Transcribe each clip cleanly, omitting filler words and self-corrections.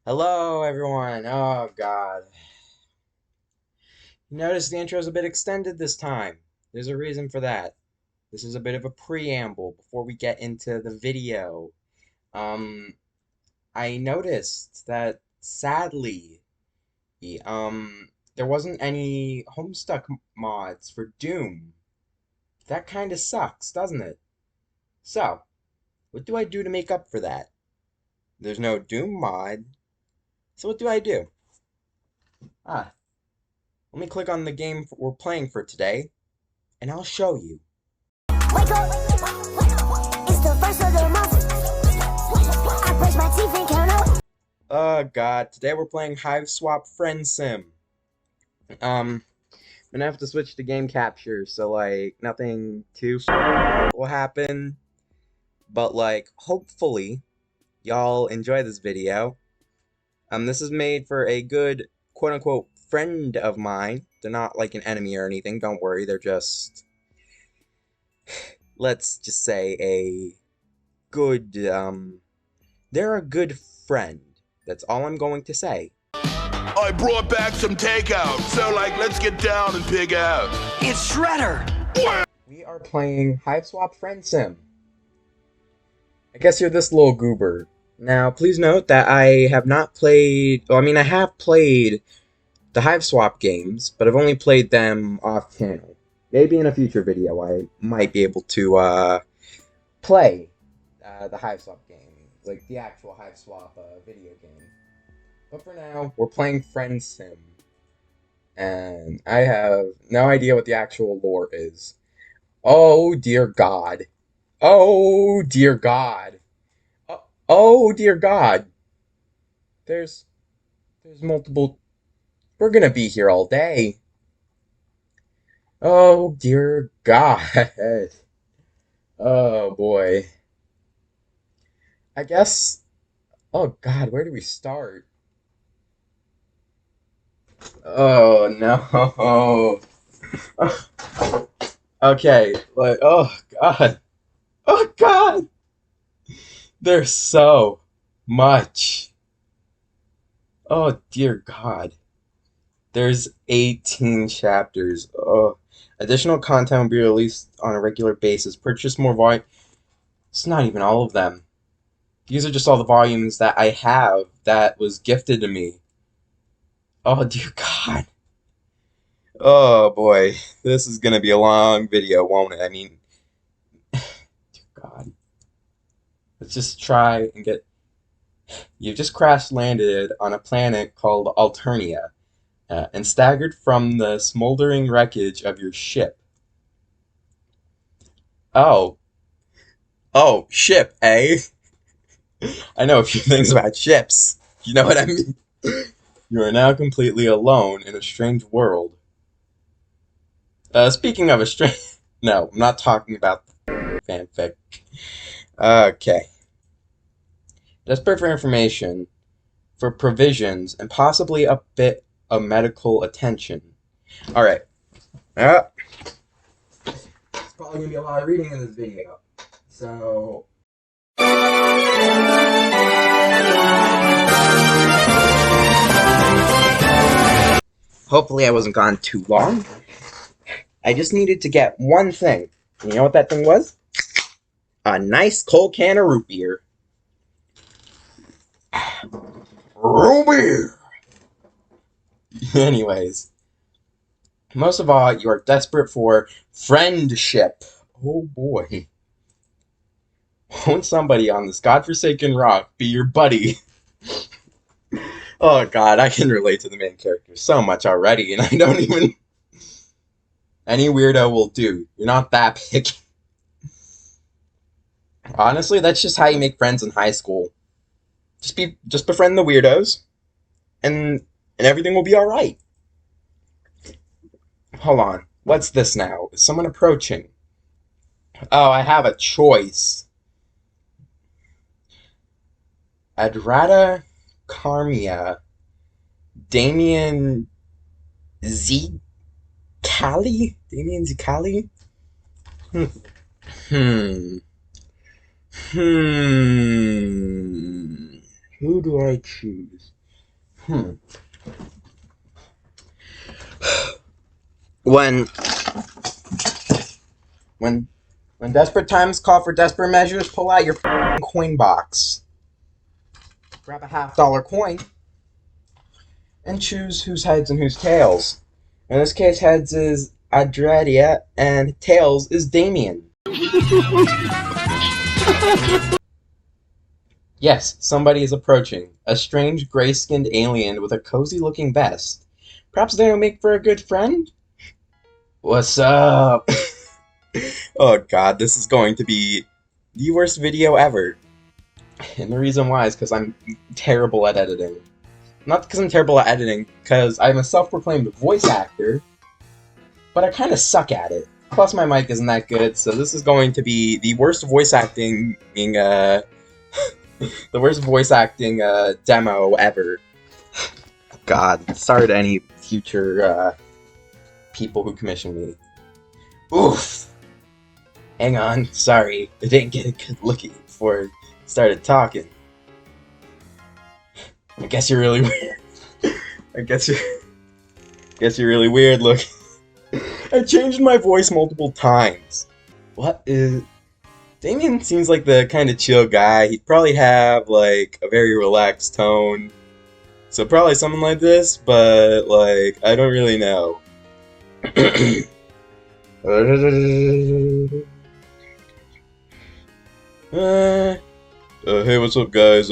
Hello, everyone. Oh, God. Notice the intro is a bit extended this time. There's a reason for that. This is a bit of a preamble before we get into the video. Um, I noticed that sadly, there wasn't any Homestuck mods for Doom. That kind of sucks, doesn't it? So, what do I do to make up for that? There's no Doom mod. So what do I do? Ah, let me click on the game we're playing for today, and I'll show you. Wake up, it's the first of the month. I brush my teeth and count out. Oh god, today we're playing hiveswap friendsim. I'm gonna have to switch to game capture, so like nothing too will happen. But like hopefully y'all enjoy this video. This is made for a good quote unquote friend of mine. They're not like an enemy or anything, don't worry, they're just, let's just say a good, they're a good friend. That's all I'm going to say. I brought back some takeout, so like, let's get down and pig out. It's Shredder! We are playing hiveswap friendsim. I guess you're this little goober. Now, please note that I have not played, well, I mean, I have played the hiveswap games, but I've only played them off-channel. Maybe in a future video I might be able to, play the hiveswap game, like the actual hiveswap video game. But for now, we're playing friendsim, and I have no idea what the actual lore is. Oh dear God! Oh dear God! Oh dear God! There's multiple. We're gonna be here all day. Oh dear God! Oh boy. I guess. Oh God, where do we start? Oh no. Okay, like, oh God. Oh God. There's so much. Oh dear God. There's 18 chapters. Oh. Additional content will be released on a regular basis. Purchase more volume. It's not even all of them. These are just all the volumes that I have that was gifted to me. Oh dear God. Oh boy. This is gonna be a long video, won't it? I mean, dear God. Let's just try and get. You've just crash landed on a planet called Alternia, and staggered from the smoldering wreckage of your ship. Oh. Oh, ship, eh? I know a few things about ships. You know what I mean? You are now completely alone in a strange world. Speaking of a strange... No, I'm not talking about fanfic. Okay. Desperate for information, for provisions, and possibly a bit of medical attention. Alright. There's probably going to be a lot of reading in this video. So... Hopefully I wasn't gone too long. I just needed to get one thing. You know what that thing was? A nice cold can of root beer. Root beer! Anyways. Most of all, you are desperate for friendship. Oh boy. Won't somebody on this godforsaken rock be your buddy? Oh god, I can relate to the main character so much already, and I don't even... Any weirdo will do. You're not that picky. Honestly, that's just how you make friends in high school. Just befriend the weirdos, and everything will be alright. Hold on. What's this now? Is someone approaching? Oh, I have a choice. Adrada Carmia, Damien Zcali? Damien Zcali? Hmm. Who do I choose? Hmm. When when when desperate times call for desperate measures, pull out your coin box. Grab a $50 coin and choose whose heads and whose tails. In this case, heads is Adredia and tails is Damien. Yes, somebody is approaching. A strange gray-skinned alien with a cozy-looking vest. Perhaps they will make for a good friend? What's up? Oh god, this is going to be the worst video ever. And the reason why is because I'm terrible at editing. Not because I'm terrible at editing, because I'm a self-proclaimed voice actor, but I kind of suck at it. Plus my mic isn't that good, so this is going to be the worst voice acting demo ever. God, sorry to any future people who commission me. Oof. Hang on, sorry, I didn't get a good look at you before I started talking. I guess you're really weird. I guess you're really weird looking. I changed my voice multiple times. What is... Damien seems like the kind of chill guy. He'd probably have, like, a very relaxed tone. So probably something like this, but, like, I don't really know. Hey, what's up, guys?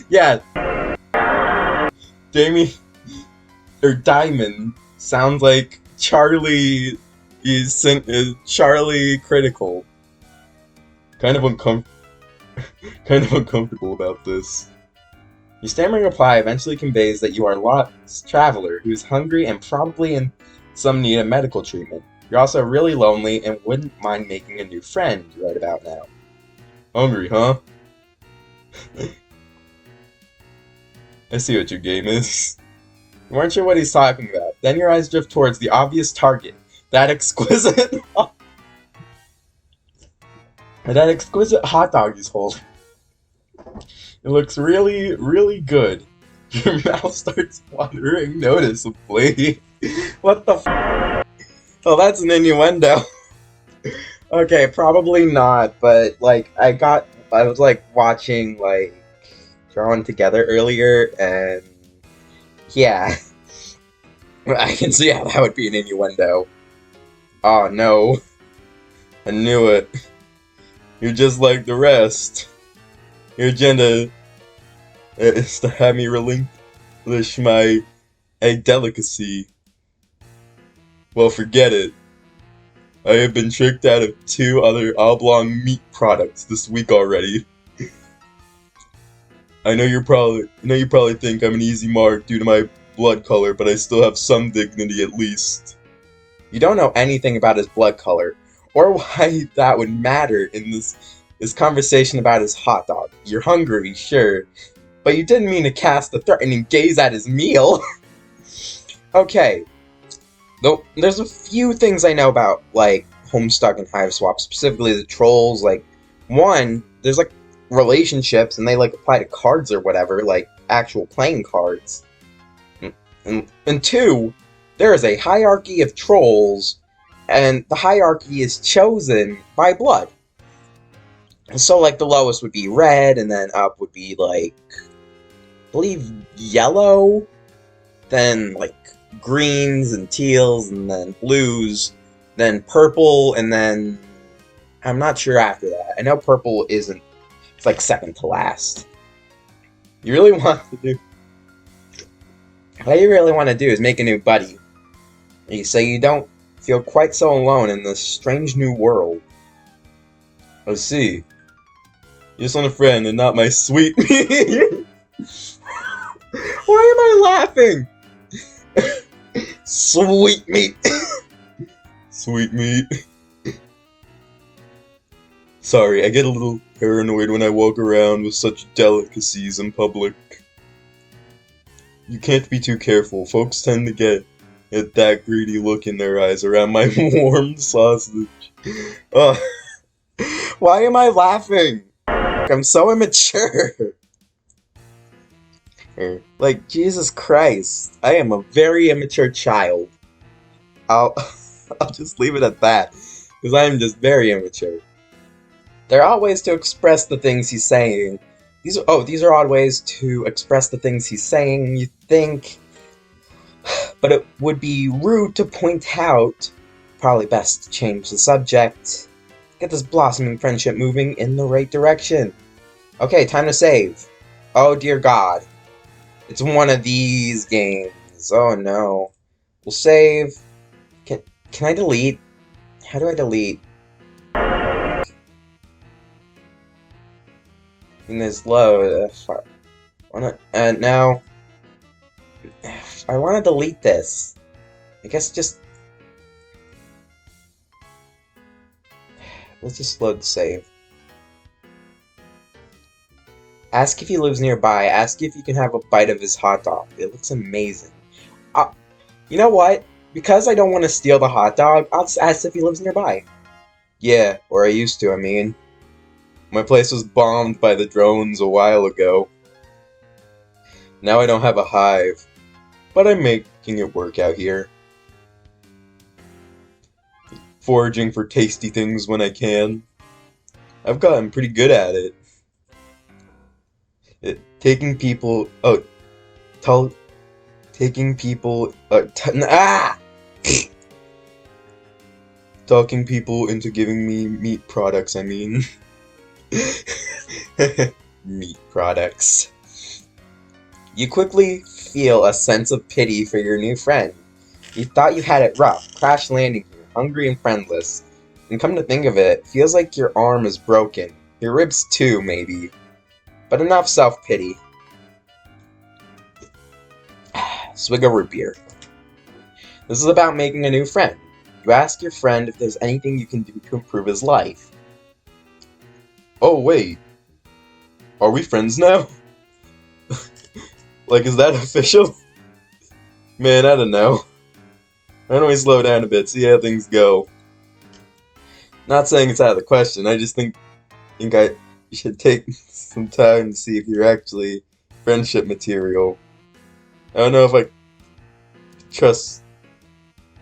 Yeah. Damien, or Diamond, sounds like Charlie is Charlie critical. Kind of uncomfortable about this. Your stammering reply eventually conveys that you are a lost traveler who is hungry and probably in some need of medical treatment. You're also really lonely and wouldn't mind making a new friend right about now. Hungry, huh? I see what your game is. You weren't sure what he's talking about. Then your eyes drift towards the obvious target. That exquisite hot dog he's holding. It looks really, really good. Your mouth starts watering noticeably. What the f***? Oh, that's an innuendo. Okay, probably not, but, like, I was, like, watching, like, Drawn Together earlier, and, yeah. I can see how that would be an innuendo. Oh, no. I knew it. You're just like the rest. Your agenda is to have me relinquish my delicacy. Well, forget it. I have been tricked out of 2 other oblong meat products this week already. I know you probably think I'm an easy mark due to my blood color, but I still have some dignity at least. You don't know anything about his blood color, or why that would matter in this conversation about his hot dog. You're hungry, sure, but you didn't mean to cast a threatening gaze at his meal. Okay. Though there's a few things I know about, like, Homestuck and Hiveswap, specifically the trolls. Like, one, there's, like, relationships, and they, like, apply to cards or whatever, like, actual playing cards. And 2, there is a hierarchy of trolls, and the hierarchy is chosen by blood. So, like, the lowest would be red, and then up would be, like, I believe yellow, then, like, greens and teals, and then blues, then purple, and then I'm not sure after that. I know purple isn't, it's like second to last. You really want to do, what you really want to do is make a new buddy, so you don't feel quite so alone in this strange new world. I see. You just want a friend and not my sweet meat. Why am I laughing? Sweet meat. Sweet meat. Sorry, I get a little paranoid when I walk around with such delicacies in public. You can't be too careful. Folks tend to get that greedy look in their eyes around my warm sausage. Why am I laughing? I'm so immature. Like, Jesus Christ, I am a very immature child. I'll, I'll just leave it at that, because I am just very immature. There are odd ways to express the things he's saying. These are odd ways to express the things he's saying, you think, but it would be rude to point out. Probably best to change the subject. Get this blossoming friendship moving in the right direction. Okay, time to save. Oh dear God. It's one of these games. Oh no. We'll save. Can I delete? How do I delete? In this load. Now. I want to delete this. I guess just. Let's just load the save. Ask if he lives nearby. Ask if you can have a bite of his hot dog. It looks amazing. You know what? Because I don't want to steal the hot dog, I'll just ask if he lives nearby. Yeah, or I used to, I mean. My place was bombed by the drones a while ago. Now I don't have a hive. But I'm making it work out here. Foraging for tasty things when I can. I've gotten pretty good at it. Taking people... Taking people... Talking people into giving me meat products, I mean. Meat products. You quickly feel a sense of pity for your new friend. You thought you had it rough, crash landing here, hungry and friendless. And come to think of it, feels like your arm is broken. Your ribs too, maybe. But enough self-pity. Swig of root beer. This is about making a new friend. You ask your friend if there's anything you can do to improve his life. Oh, wait. Are we friends now? Like, is that official? Man, I don't know. Why don't we slow down a bit, see how things go? Not saying it's out of the question, I just think I should take some time to see if you're actually friendship material. I don't know if I trust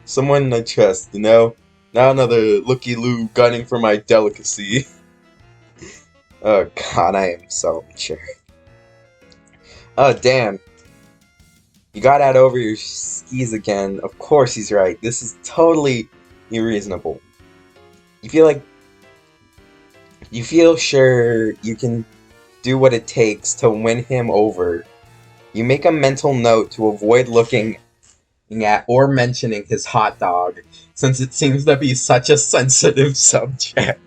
someone I trust, you know? Not another looky-loo gunning for my delicacy. Oh god, I am so mature. Oh damn. You got out over your skis again. Of course he's right. This is totally unreasonable. You feel sure you can do what it takes to win him over. You make a mental note to avoid looking at or mentioning his hot dog, since it seems to be such a sensitive subject.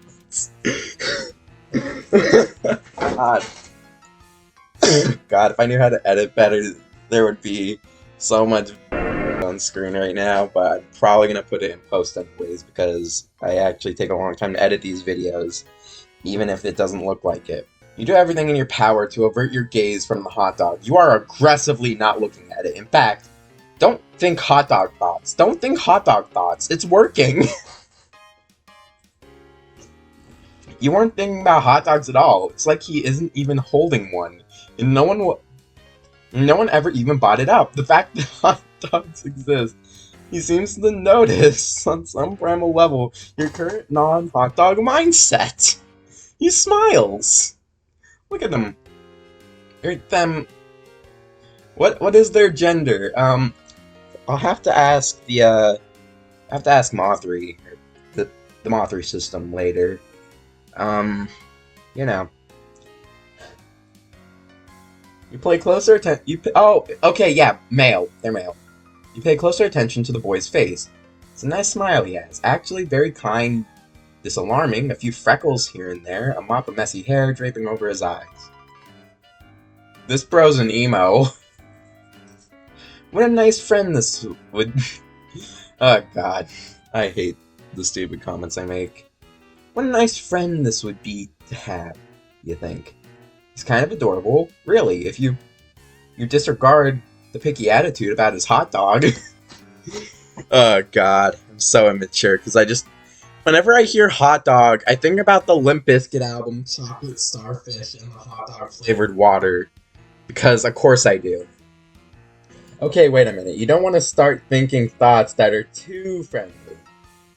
God. God, if I knew how to edit better, there would be so much on screen right now, but I'm probably going to put it in post anyways, because I actually take a long time to edit these videos, even if it doesn't look like it. You do everything in your power to avert your gaze from the hot dog. You are aggressively not looking at it. In fact, don't think hot dog thoughts. Don't think hot dog thoughts. It's working. You weren't thinking about hot dogs at all. It's like he isn't even holding one. And no one ever even brought it up. The fact that hot dogs exist. He seems to notice, on some primal level, your current non-hot dog mindset. He smiles. Look at them. What is their gender? I'll have to ask Mothry, the Mothry system later. You know. You pay closer attention. Oh, okay, yeah, male. They're male. You pay closer attention to the boy's face. It's a nice smile he has. Actually, very kind. Disalarming. A few freckles here and there. A mop of messy hair draping over his eyes. This bro's an emo. What a nice friend this would. Oh god, I hate the stupid comments I make. What a nice friend this would be to have. You think? He's kind of adorable, really, if you disregard the picky attitude about his hot dog. Oh god, I'm so immature, because whenever I hear hot dog, I think about the Limp Bizkit album, Chocolate Starfish, and the hot dog flavored water. Because of course I do. Okay, wait a minute. You don't want to start thinking thoughts that are too friendly.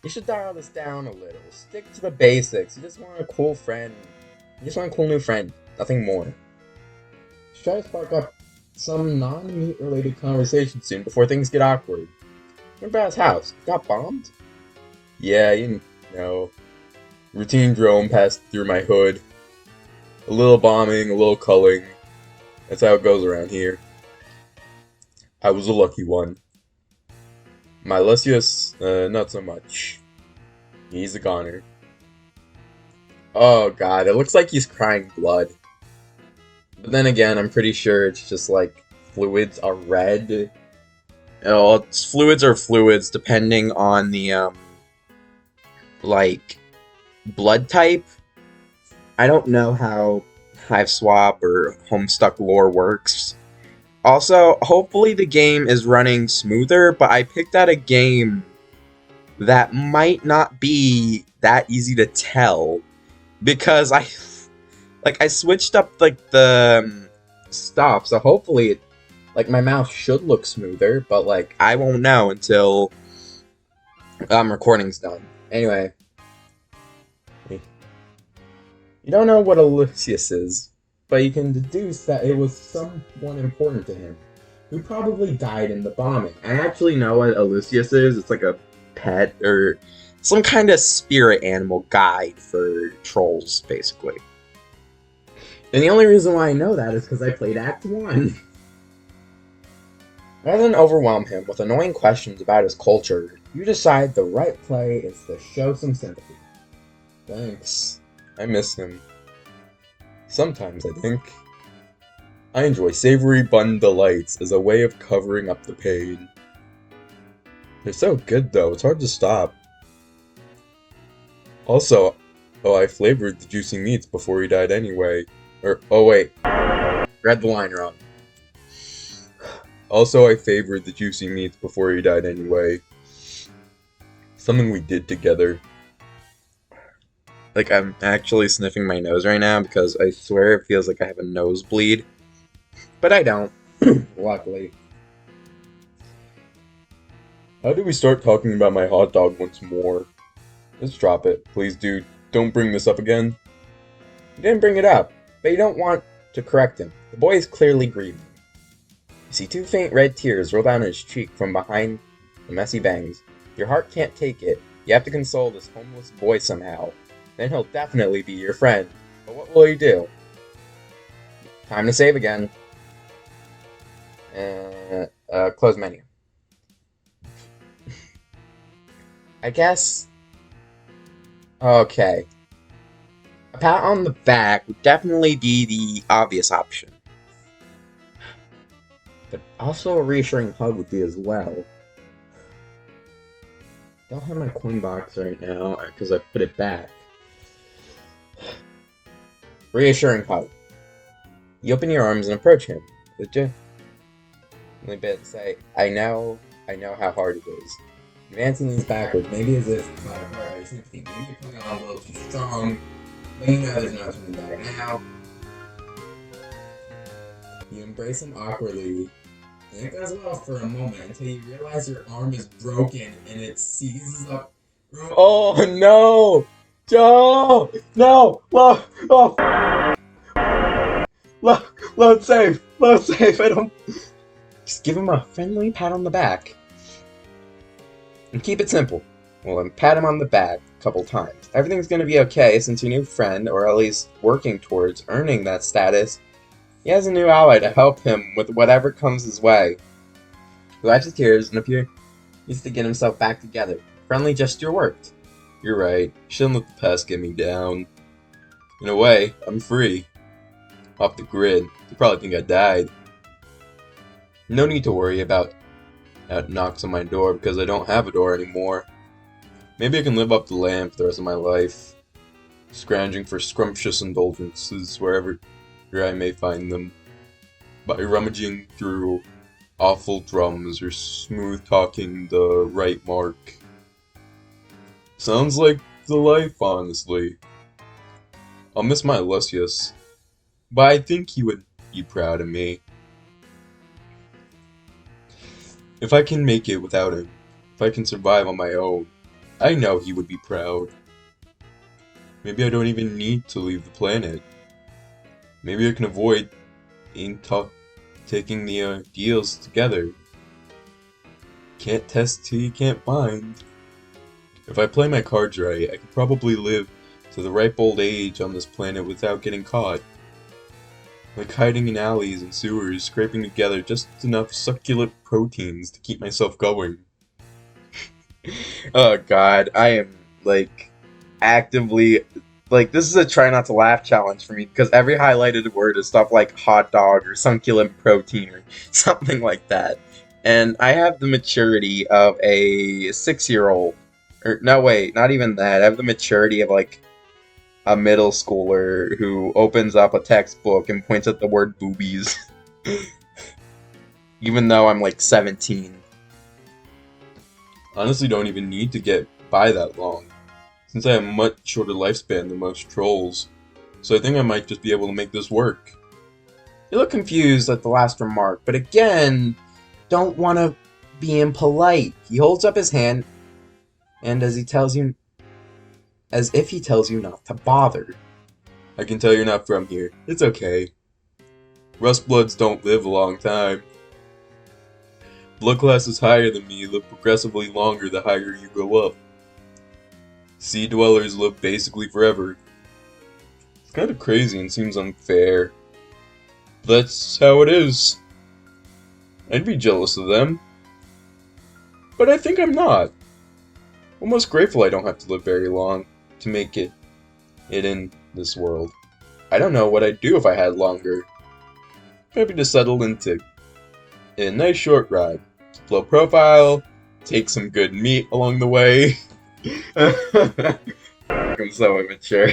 You should dial this down a little. Stick to the basics. You just want a cool friend. You just want a cool new friend. Nothing more. Just try to spark up some non-meat related conversation soon before things get awkward. Remember his house? Got bombed? Yeah, you know. Routine drone passed through my hood. A little bombing, a little culling. That's how it goes around here. I was a lucky one. My Lucius, not so much. He's a goner. Oh god, it looks like he's crying blood. But then again, I'm pretty sure it's just like fluids are red. Oh, fluids are fluids depending on the like blood type. I don't know how hiveswap or Homestuck lore works. Also, hopefully the game is running smoother, but I picked out a game that might not be that easy to tell because I switched up like the stuff, so hopefully it, like my mouse should look smoother, but like I won't know until recording's done. Anyway, you don't know what Ellipsius is, but you can deduce that it was someone important to him, who probably died in the bombing. I actually know what Ellipsius is. It's like a pet or some kind of spirit animal guide for trolls, basically. And the only reason why I know that is because I played Act 1. Rather than overwhelm him with annoying questions about his culture, you decide the right play is to show some sympathy. Thanks. I miss him. Sometimes, I think. I enjoy savory bun delights as a way of covering up the pain. They're so good, though. It's hard to stop. Also, I flavored the juicy meats before he died anyway. Oh wait. Read the line wrong. Also, I favored the juicy meats before he died anyway. Something we did together. Like, I'm actually sniffing my nose right now because I swear it feels like I have a nosebleed. But I don't. Luckily. How do we start talking about my hot dog once more? Let's drop it. Please, dude. Don't bring this up again. You didn't bring it up, but you don't want to correct him. The boy is clearly grieving. You see two faint red tears roll down his cheek from behind the messy bangs. Your heart can't take it. You have to console this homeless boy somehow. Then he'll definitely be your friend. But what will you do? Time to save again. Close menu. I guess. Okay. A pat on the back would definitely be the obvious option. But also a reassuring hug would be as well. I don't have my coin box right now because I put it back. Reassuring hug. You open your arms and approach him. Would you? Only bit say, I know how hard it is. Advancing these backwards, maybe as if maybe you're putting on a little too strong. But you know there's no turning back now. You embrace him awkwardly, and it goes well for a moment until you realize your arm is broken and it seizes up. Oh no! Joe! No! Load save! Load save! I don't. Just give him a friendly pat on the back. And keep it simple. Well, then pat him on the back a couple times. Everything's gonna be okay since your new friend, or at least working towards earning that status, he has a new ally to help him with whatever comes his way. He wipes his tears and appears to get himself back together. Friendly gesture worked. You're right. Shouldn't let the past get me down. In a way, I'm free. Off the grid. You probably think I died. No need to worry about knocks on my door because I don't have a door anymore. Maybe I can live up the lamp the rest of my life, scrounging for scrumptious indulgences wherever I may find them, by rummaging through awful drums or smooth-talking the right mark. Sounds like the life, honestly. I'll miss my Lucius, but I think he would be proud of me. If I can make it without him, if I can survive on my own, I know he would be proud. Maybe I don't even need to leave the planet. Maybe I can avoid taking the deals together. Can't test till you can't find. If I play my cards right, I could probably live to the ripe old age on this planet without getting caught. Like hiding in alleys and sewers, scraping together just enough succulent proteins to keep myself going. Oh God, I am like actively like this is a try not to laugh challenge for me because every highlighted word is stuff like hot dog or succulent protein or something like that. And I have the maturity of a 6-year-old. Or no wait, not even that. I have the maturity of like a middle schooler who opens up a textbook and points at the word boobies. Even though I'm like 17. Honestly, don't even need to get by that long, since I have a much shorter lifespan than most trolls, so I think I might just be able to make this work. You look confused at the last remark, but again, don't want to be impolite. He holds up his hand, and as if he tells you not to bother. I can tell you're not from here. It's okay. Rustbloods don't live a long time. Blood classes higher than me live progressively longer the higher you go up. Sea dwellers live basically forever. It's kind of crazy and seems unfair. That's how it is. I'd be jealous of them. But I think I'm not. Almost grateful I don't have to live very long to make it in this world. I don't know what I'd do if I had longer. Maybe to settle into a nice short ride. Low profile, take some good meat along the way. I'm so immature.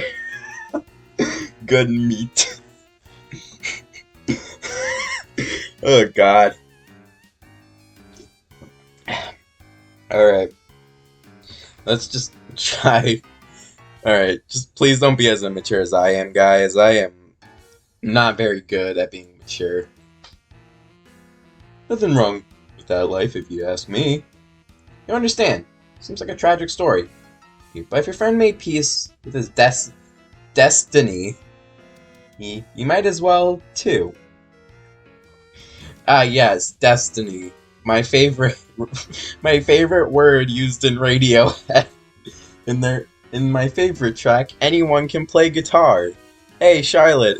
Good meat. Oh God. Alright. Let's just try. Alright, just please don't be as immature as I am, guys. I am not very good at being mature. Nothing wrong with that life if you ask me. You understand. Seems like a tragic story. But if your friend made peace with his destiny, you might as well too. Ah yes, destiny. My favorite word used in radio. In my favorite track, anyone can play guitar. Hey Charlotte,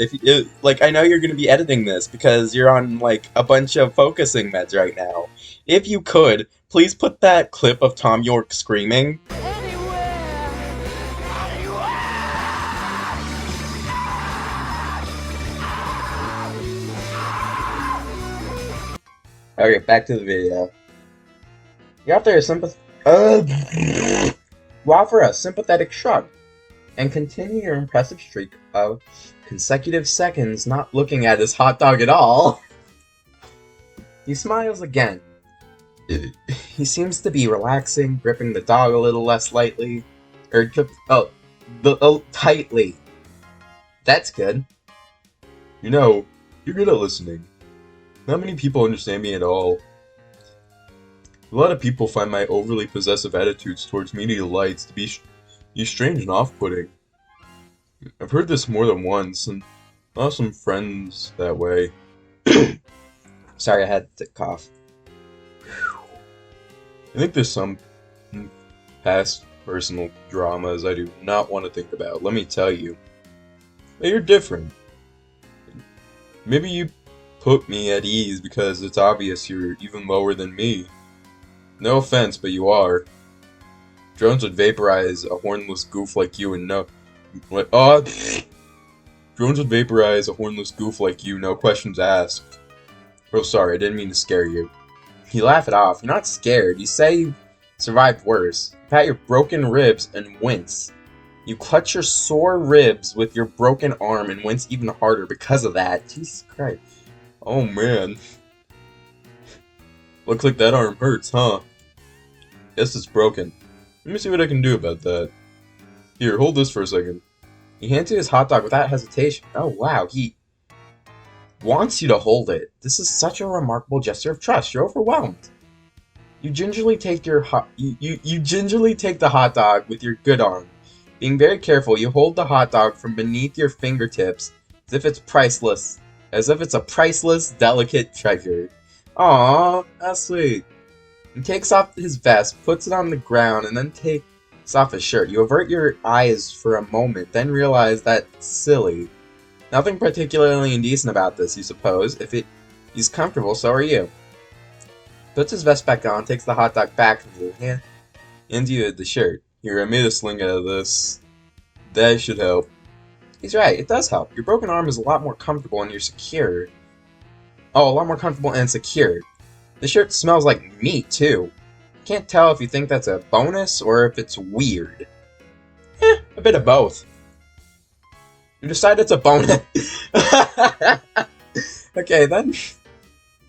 I know you're gonna be editing this because you're on like a bunch of focusing meds right now. If you could, please put that clip of Tom York screaming. Okay, back to the video. You offer a sympathetic shrug and continue your impressive streak of consecutive seconds not looking at his hot dog at all. He smiles again. He seems to be relaxing, gripping the dog a little less lightly. Tightly. That's good. You know, you're good at listening. Not many people understand me at all. A lot of people find my overly possessive attitudes towards media lights to be strange and off-putting. I've heard this more than once, and I have some friends that way. Sorry, I had to cough. I think there's some past personal dramas I do not want to think about, let me tell you. But you're different. Maybe you put me at ease because it's obvious you're even lower than me. No offense, but you are. Drones would vaporize a hornless goof like you and no... What? Drones would vaporize a hornless goof like you, no questions asked. Oh, sorry, I didn't mean to scare you. You laugh it off. You're not scared. You say you survived worse. You pat your broken ribs and wince. You clutch your sore ribs with your broken arm and wince even harder because of that. Jesus Christ. Oh man. Looks like that arm hurts, huh? Guess it's broken. Let me see what I can do about that. Here, hold this for a second. He hands you his hot dog without hesitation. Oh wow, he wants you to hold it. This is such a remarkable gesture of trust. You're overwhelmed. You gingerly take you gingerly take the hot dog with your good arm. Being very careful, you hold the hot dog from beneath your fingertips as if it's a priceless, delicate treasure. Aww, that's sweet. He takes off his vest, puts it on the ground, and then takes off his shirt. You avert your eyes for a moment, then realize that's silly. Nothing particularly indecent about this, you suppose. He's comfortable, so are you. Puts his vest back on, takes the hot dog back from you, and hands you the shirt. Here, I made a sling out of this. That should help. He's right, it does help. Your broken arm is a lot more comfortable and you're secure. Oh, a lot more comfortable and secure. The shirt smells like meat, too. Can't tell if you think that's a bonus or if it's weird. A bit of both. You decide it's a bonus. Okay, then.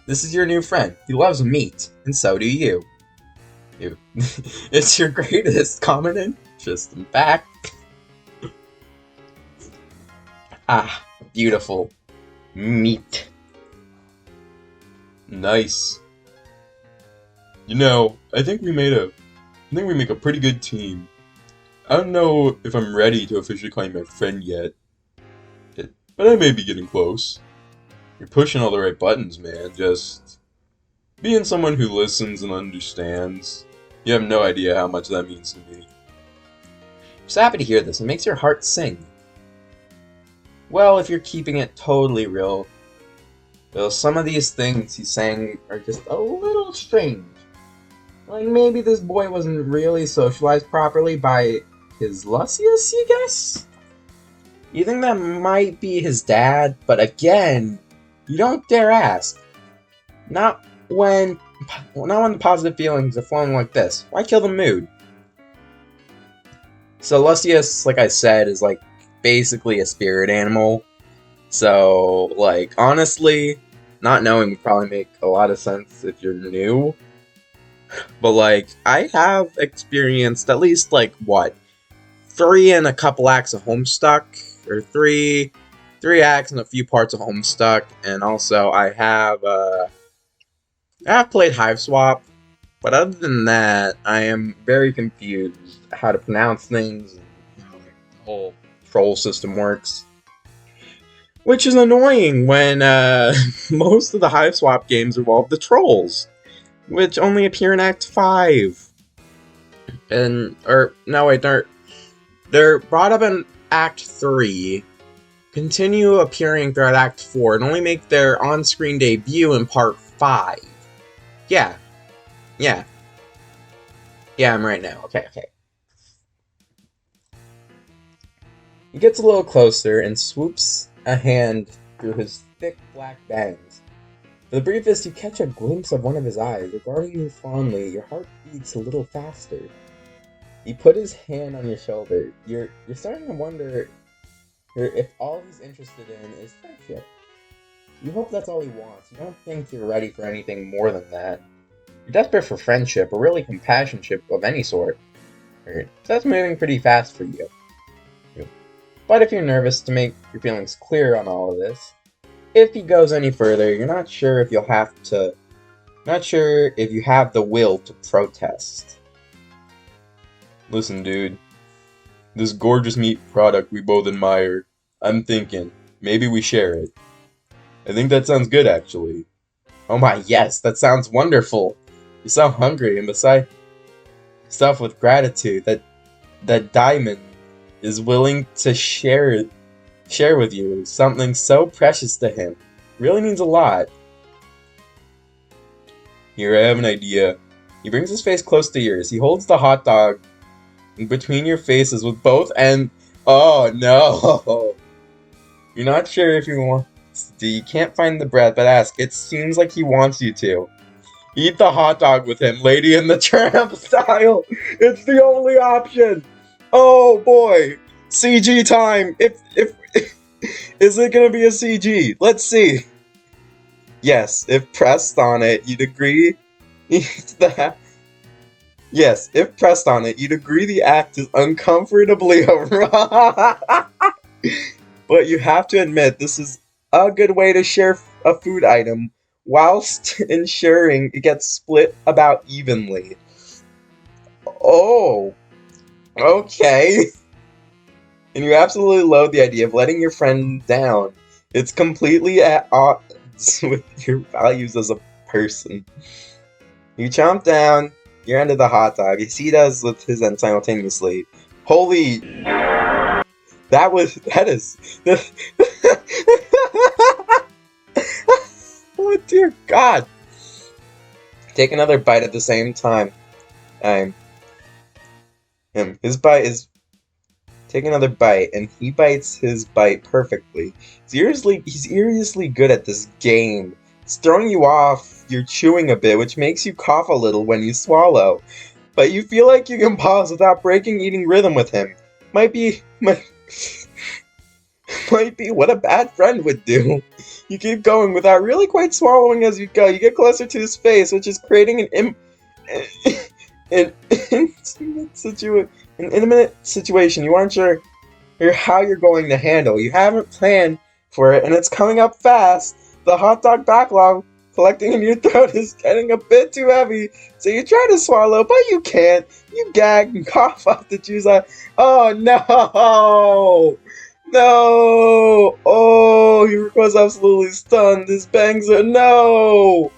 This is your new friend. He loves meat, and so do you. It's your greatest common interest, in fact. Ah, beautiful. Meat. Nice. You know, I think we make a pretty good team. I don't know if I'm ready to officially call you my friend yet, but I may be getting close. You're pushing all the right buttons, man. Just being someone who listens and understands. You have no idea how much that means to me. I'm so happy to hear this. It makes your heart sing. Well, if you're keeping it totally real, though some of these things he's saying are just a little strange. Like maybe this boy wasn't really socialized properly by his Lucius, you guess? You think that might be his dad, but again, you don't dare ask. Not when the positive feelings are flowing like this. Why kill the mood? So Lucius, like I said, is like basically a spirit animal. So, like, honestly, not knowing would probably make a lot of sense if you're new. But, like, I have experienced at least, like, what? 3 and a couple acts of Homestuck. Or 3 acts and a few parts of Homestuck. And also, I have played hiveswap. But other than that, I am very confused how to pronounce things and how like, the whole troll system works. Which is annoying when most of the hiveswap games involve the trolls, which only appear in Act 5. They're brought up in Act 3, continue appearing throughout Act 4, and only make their on-screen debut in Part 5. Yeah, I'm right now. Okay. He gets a little closer and swoops a hand through his thick black bangs. For the briefest, you catch a glimpse of one of his eyes. Regarding you fondly, your heart beats a little faster. He put his hand on your shoulder. You're starting to wonder if all he's interested in is friendship. You hope that's all he wants. You don't think you're ready for anything more than that. You're desperate for friendship, or really companionship of any sort. So that's moving pretty fast for you. But if you're nervous to make your feelings clear on all of this, if he goes any further, you're not sure if you have the will to protest. Listen, dude. This gorgeous meat product we both admire, I'm thinking, maybe we share it. I think that sounds good, actually. Oh my, yes, that sounds wonderful. You sound hungry, and beside yourself with gratitude that Diamond is willing to share with you something so precious to him. Really means a lot. Here, I have an idea. He brings his face close to yours. He holds the hot dog between your faces with both ends. Oh no! You're not sure if you want to. You can't find the breath, but ask. It seems like he wants you to. Eat the hot dog with him, Lady in the Tramp style. It's the only option. Oh boy, CG time. If is it gonna be a CG? Let's see. Yes, if pressed on it, you'd agree. Yes, if pressed on it, you'd agree the act is uncomfortably wrong. But you have to admit, this is a good way to share a food item whilst ensuring it gets split about evenly. Oh, okay. And you absolutely loathe the idea of letting your friend down. It's completely at odds with your values as a person. You chomp down your end of the hot dog. You see he does with his end simultaneously. Holy... That is... Oh dear God! Take another bite at the same time. His bite is... Take another bite, and he bites his bite perfectly. He's seriously good at this game. It's throwing you off, you're chewing a bit, which makes you cough a little when you swallow. But you feel like you can pause without breaking eating rhythm with him. Might be what a bad friend would do. You keep going without really quite swallowing as you go. You get closer to his face, which is creating an intimate situation you aren't sure how you're going to handle. You haven't planned for it, and it's coming up fast. The hot dog backlog collecting in your throat is getting a bit too heavy, so you try to swallow, but you can't. You gag and cough up the juice out. Oh no! No! Oh, he was absolutely stunned. His bangs are no!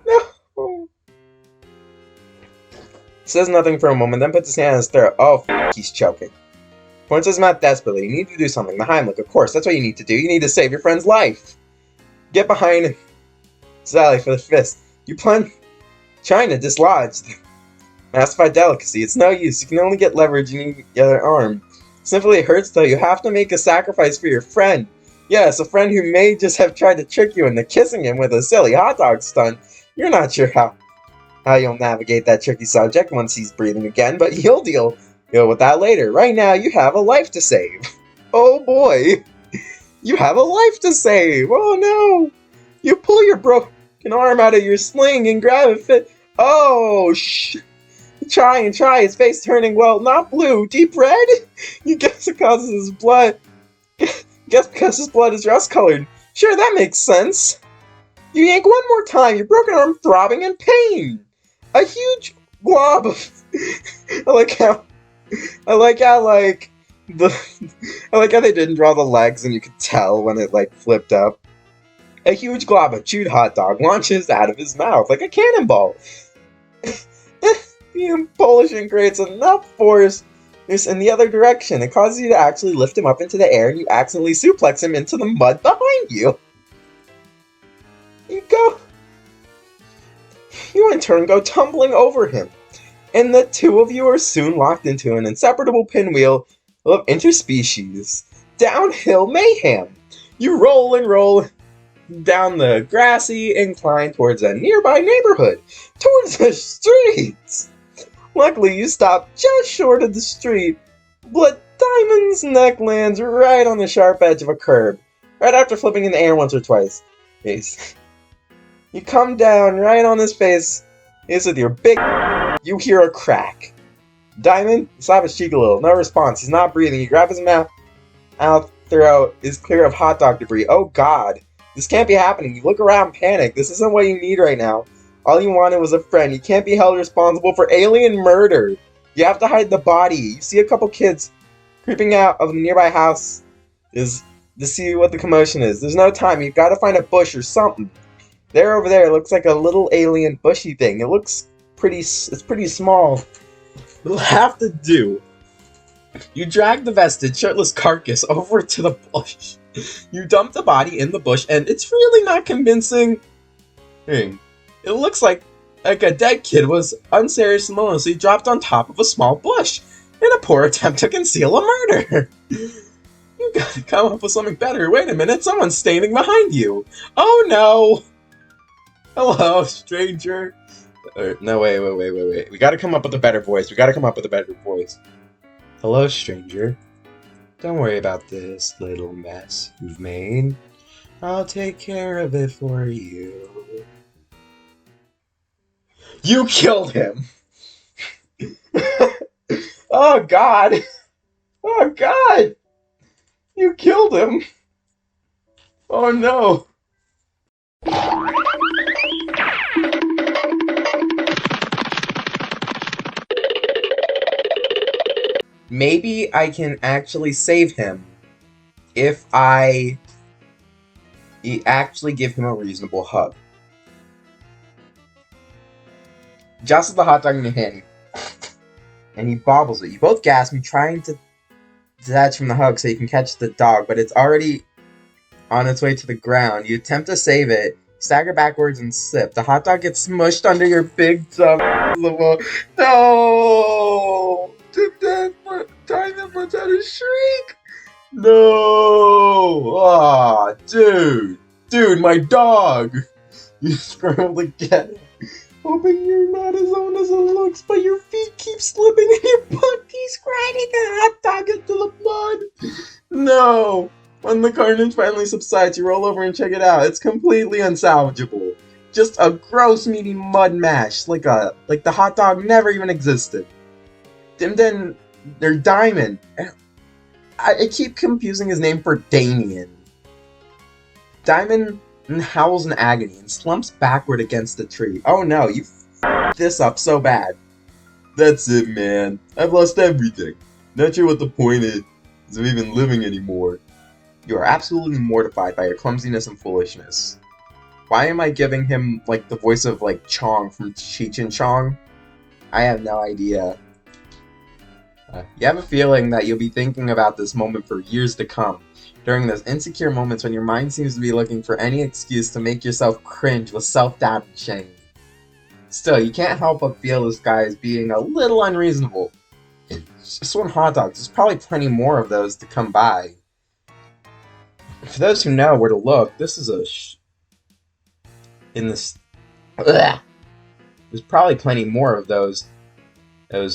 No! Says nothing for a moment, then puts his hand on his throat. Oh, he's choking. Points his mouth desperately. You need to do something. The Heimlich, of course. That's what you need to do. You need to save your friend's life. Get behind Sally for the fist. You plunge. China dislodged. Massified delicacy. It's no use. You can only get leverage in the other arm. Simply it hurts though. You have to make a sacrifice for your friend. Yes, a friend who may just have tried to trick you into kissing him with a silly hot dog stunt. You're not sure how you'll navigate that tricky subject once he's breathing again, but you'll deal with that later. Right now, you have a life to save. Oh boy. You have a life to save. Oh no. You pull your broken arm out of your sling and grab it fit. Oh, Try. His face turning, well, not blue, deep red? You guess it causes his blood. Guess because his blood is rust-colored. Sure, that makes sense. You yank one more time, your broken arm throbbing in pain. A huge glob of... I like how they didn't draw the legs and you could tell when it, flipped up. A huge glob of chewed hot dog launches out of his mouth like a cannonball. The impulsion creates enough force in the other direction. It causes you to actually lift him up into the air and you accidentally suplex him into the mud behind you. You in turn go tumbling over him. And the two of you are soon locked into an inseparable pinwheel of interspecies downhill mayhem. You roll and roll down the grassy incline towards a nearby neighborhood, towards the streets. Luckily, you stop just short of the street, but Diamond's neck lands right on the sharp edge of a curb, right after flipping in the air once or twice. You come down right on his face, with your big... You hear a crack. Diamond, you slap his cheek a little, no response, he's not breathing. You grab his mouth, throat is clear of hot dog debris. Oh god, this can't be happening. You look around, panic. This isn't what you need right now. All you wanted was a friend. You can't be held responsible for alien murder. You have to hide the body. You see a couple kids creeping out of the nearby house to see what the commotion is. There's no time. You've got to find a bush or something. Over there, it looks like a little alien bushy thing. It looks it's pretty small. It'll have to do. You drag the vested, shirtless carcass over to the bush. You dump the body in the bush, and it's really not convincing. It looks like a dead kid was unceremoniously dropped on top of a small bush in a poor attempt to conceal a murder. You gotta come up with something better. Wait a minute, someone's standing behind you. Oh no! Hello, stranger. No, wait. We gotta come up with a better voice. Hello, stranger. Don't worry about this little mess you've made. I'll take care of it for you. You killed him! Oh god! Oh god! You killed him! Oh no! Maybe I can actually save him if I actually give him a reasonable hug. Just as the hot dog in your hand, and he bobbles it. You both gasp and trying to detach from the hug so you can catch the dog, but it's already on its way to the ground. You attempt to save it, stagger backwards and slip. The hot dog gets smushed under your big dumb. No! Diamond lets out a shriek! No! Aw, dude! Dude, my dog! You scramble to get it, hoping you're not as old as it looks, but your feet keep slipping and your butt keeps grinding the hot dog into the mud! No! When the carnage finally subsides, you roll over and check it out. It's completely unsalvageable. Just a gross, meaty mud mash, like the hot dog never even existed. Then they're Diamond. I keep confusing his name for Damien. Diamond howls in agony and slumps backward against the tree. Oh no, you f***ed this up so bad. That's it, man. I've lost everything. Not sure what the point is of even living anymore. You are absolutely mortified by your clumsiness and foolishness. Why am I giving him, like, the voice of, like, Chong from Cheech and Chong? I have no idea. You have a feeling that you'll be thinking about this moment for years to come, during those insecure moments when your mind seems to be looking for any excuse to make yourself cringe with self-doubt and shame. Still, you can't help but feel this guy is being a little unreasonable. It's just one hot dog. There's probably plenty more of those to come by. For those who know where to look, this is Ugh. There's probably plenty more of those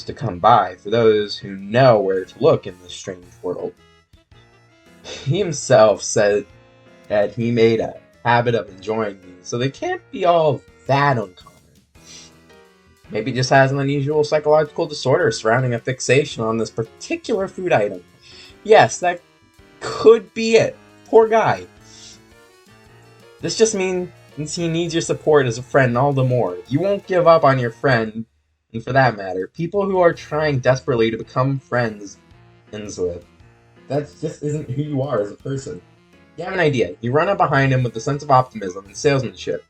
to come by. For those who know where to look in this strange world. He himself said that he made a habit of enjoying these, so they can't be all that uncommon. Maybe he just has an unusual psychological disorder surrounding a fixation on this particular food item. Yes, that could be it. Poor guy. This just means he needs your support as a friend all the more. You won't give up on your friend, and for that matter, people who are trying desperately to become friends with. That just isn't who you are as a person. You have an idea. You run up behind him with a sense of optimism and salesmanship.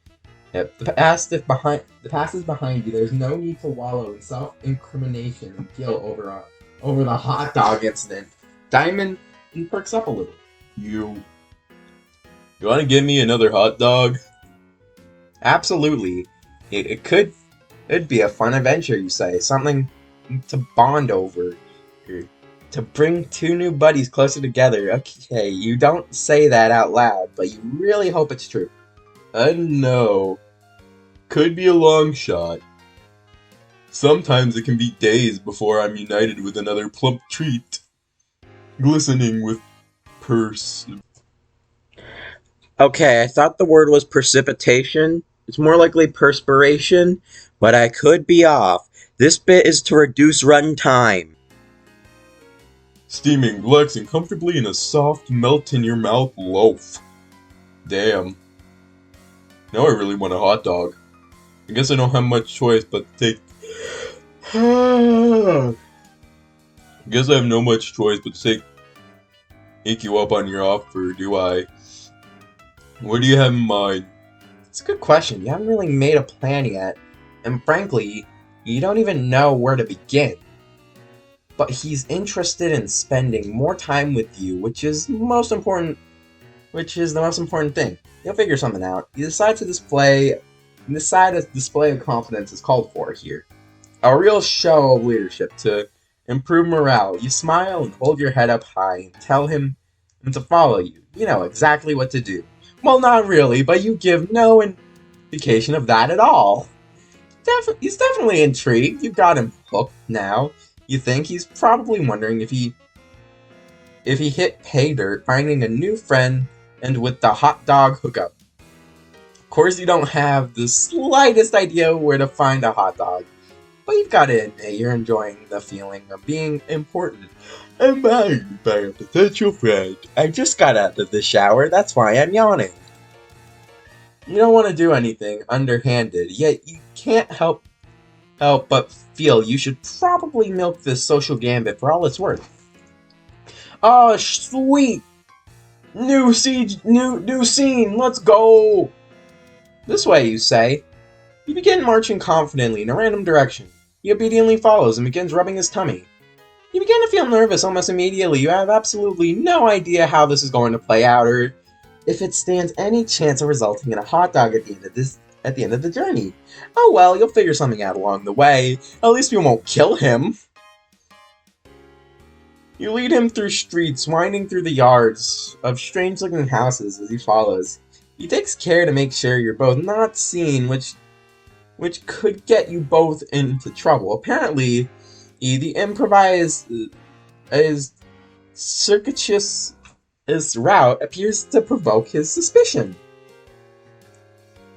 If the past is behind you, there's no need to wallow in self-incrimination and guilt over the hot dog incident. Diamond perks up a little. You want to give me another hot dog? Absolutely. It'd be a fun adventure, you say. Something to bond over. To bring two new buddies closer together. Okay, you don't say that out loud, but you really hope it's true. I don't know. Could be a long shot. Sometimes it can be days before I'm united with another plump treat. Glistening with Okay, I thought the word was precipitation. It's more likely perspiration, but I could be off. This bit is to reduce run time. steaming, relaxing comfortably in a soft, melt-in-your-mouth loaf. Damn. Now I really want a hot dog. I guess I don't have much choice but to take... I guess I have no much choice but to take you up on your offer, do I? What do you have in mind? It's a good question. You haven't really made a plan yet, and frankly, you don't even know where to begin. But he's interested in spending more time with you, which is the most important thing. You'll figure something out. You decide a display of confidence is called for here. A real show of leadership to improve morale. You smile and hold your head up high and tell him to follow you. You know exactly what to do. Well, not really, but you give no indication of that at all. He's definitely intrigued. You got him hooked now. You think he's probably wondering if he hit pay dirt finding a new friend and with the hot dog hookup. Of course, you don't have the slightest idea where to find a hot dog, but you've got to admit you're enjoying the feeling of being important. I'm hired by a potential friend. I just got out of the shower, that's why I'm yawning. You don't want to do anything underhanded, yet you can't help help but feel you should probably milk this social gambit for all it's worth. Oh, sweet! New siege, new scene, let's go! This way, you say. You begin marching confidently in a random direction. He obediently follows and begins rubbing his tummy. You begin to feel nervous almost immediately. You have absolutely no idea how this is going to play out, or if it stands any chance of resulting in a hot dog at the end of the journey. Oh well, you'll figure something out along the way. At least you won't kill him. You lead him through streets, winding through the yards of strange-looking houses as he follows. He takes care to make sure you're both not seen, which could get you both into trouble. Apparently, the improvised circuitous route appears to provoke his suspicion.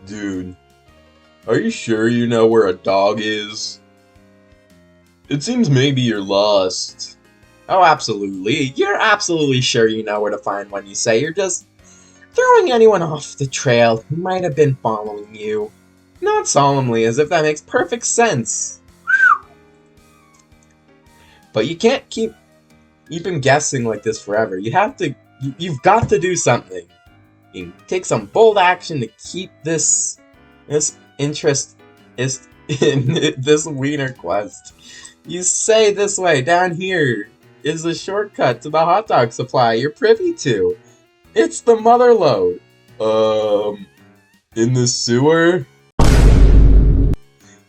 Dude, are you sure you know where a dog is? It seems maybe you're lost. Oh, absolutely. You're absolutely sure you know where to find one, you say. You're just throwing anyone off the trail who might have been following you. Not solemnly, as if that makes perfect sense. But you can't keep him guessing like this forever. You've got to do something. You take some bold action to keep this interest in this wiener quest. You say this way, down here is the shortcut to the hot dog supply you're privy to. It's the mother lode. In the sewer?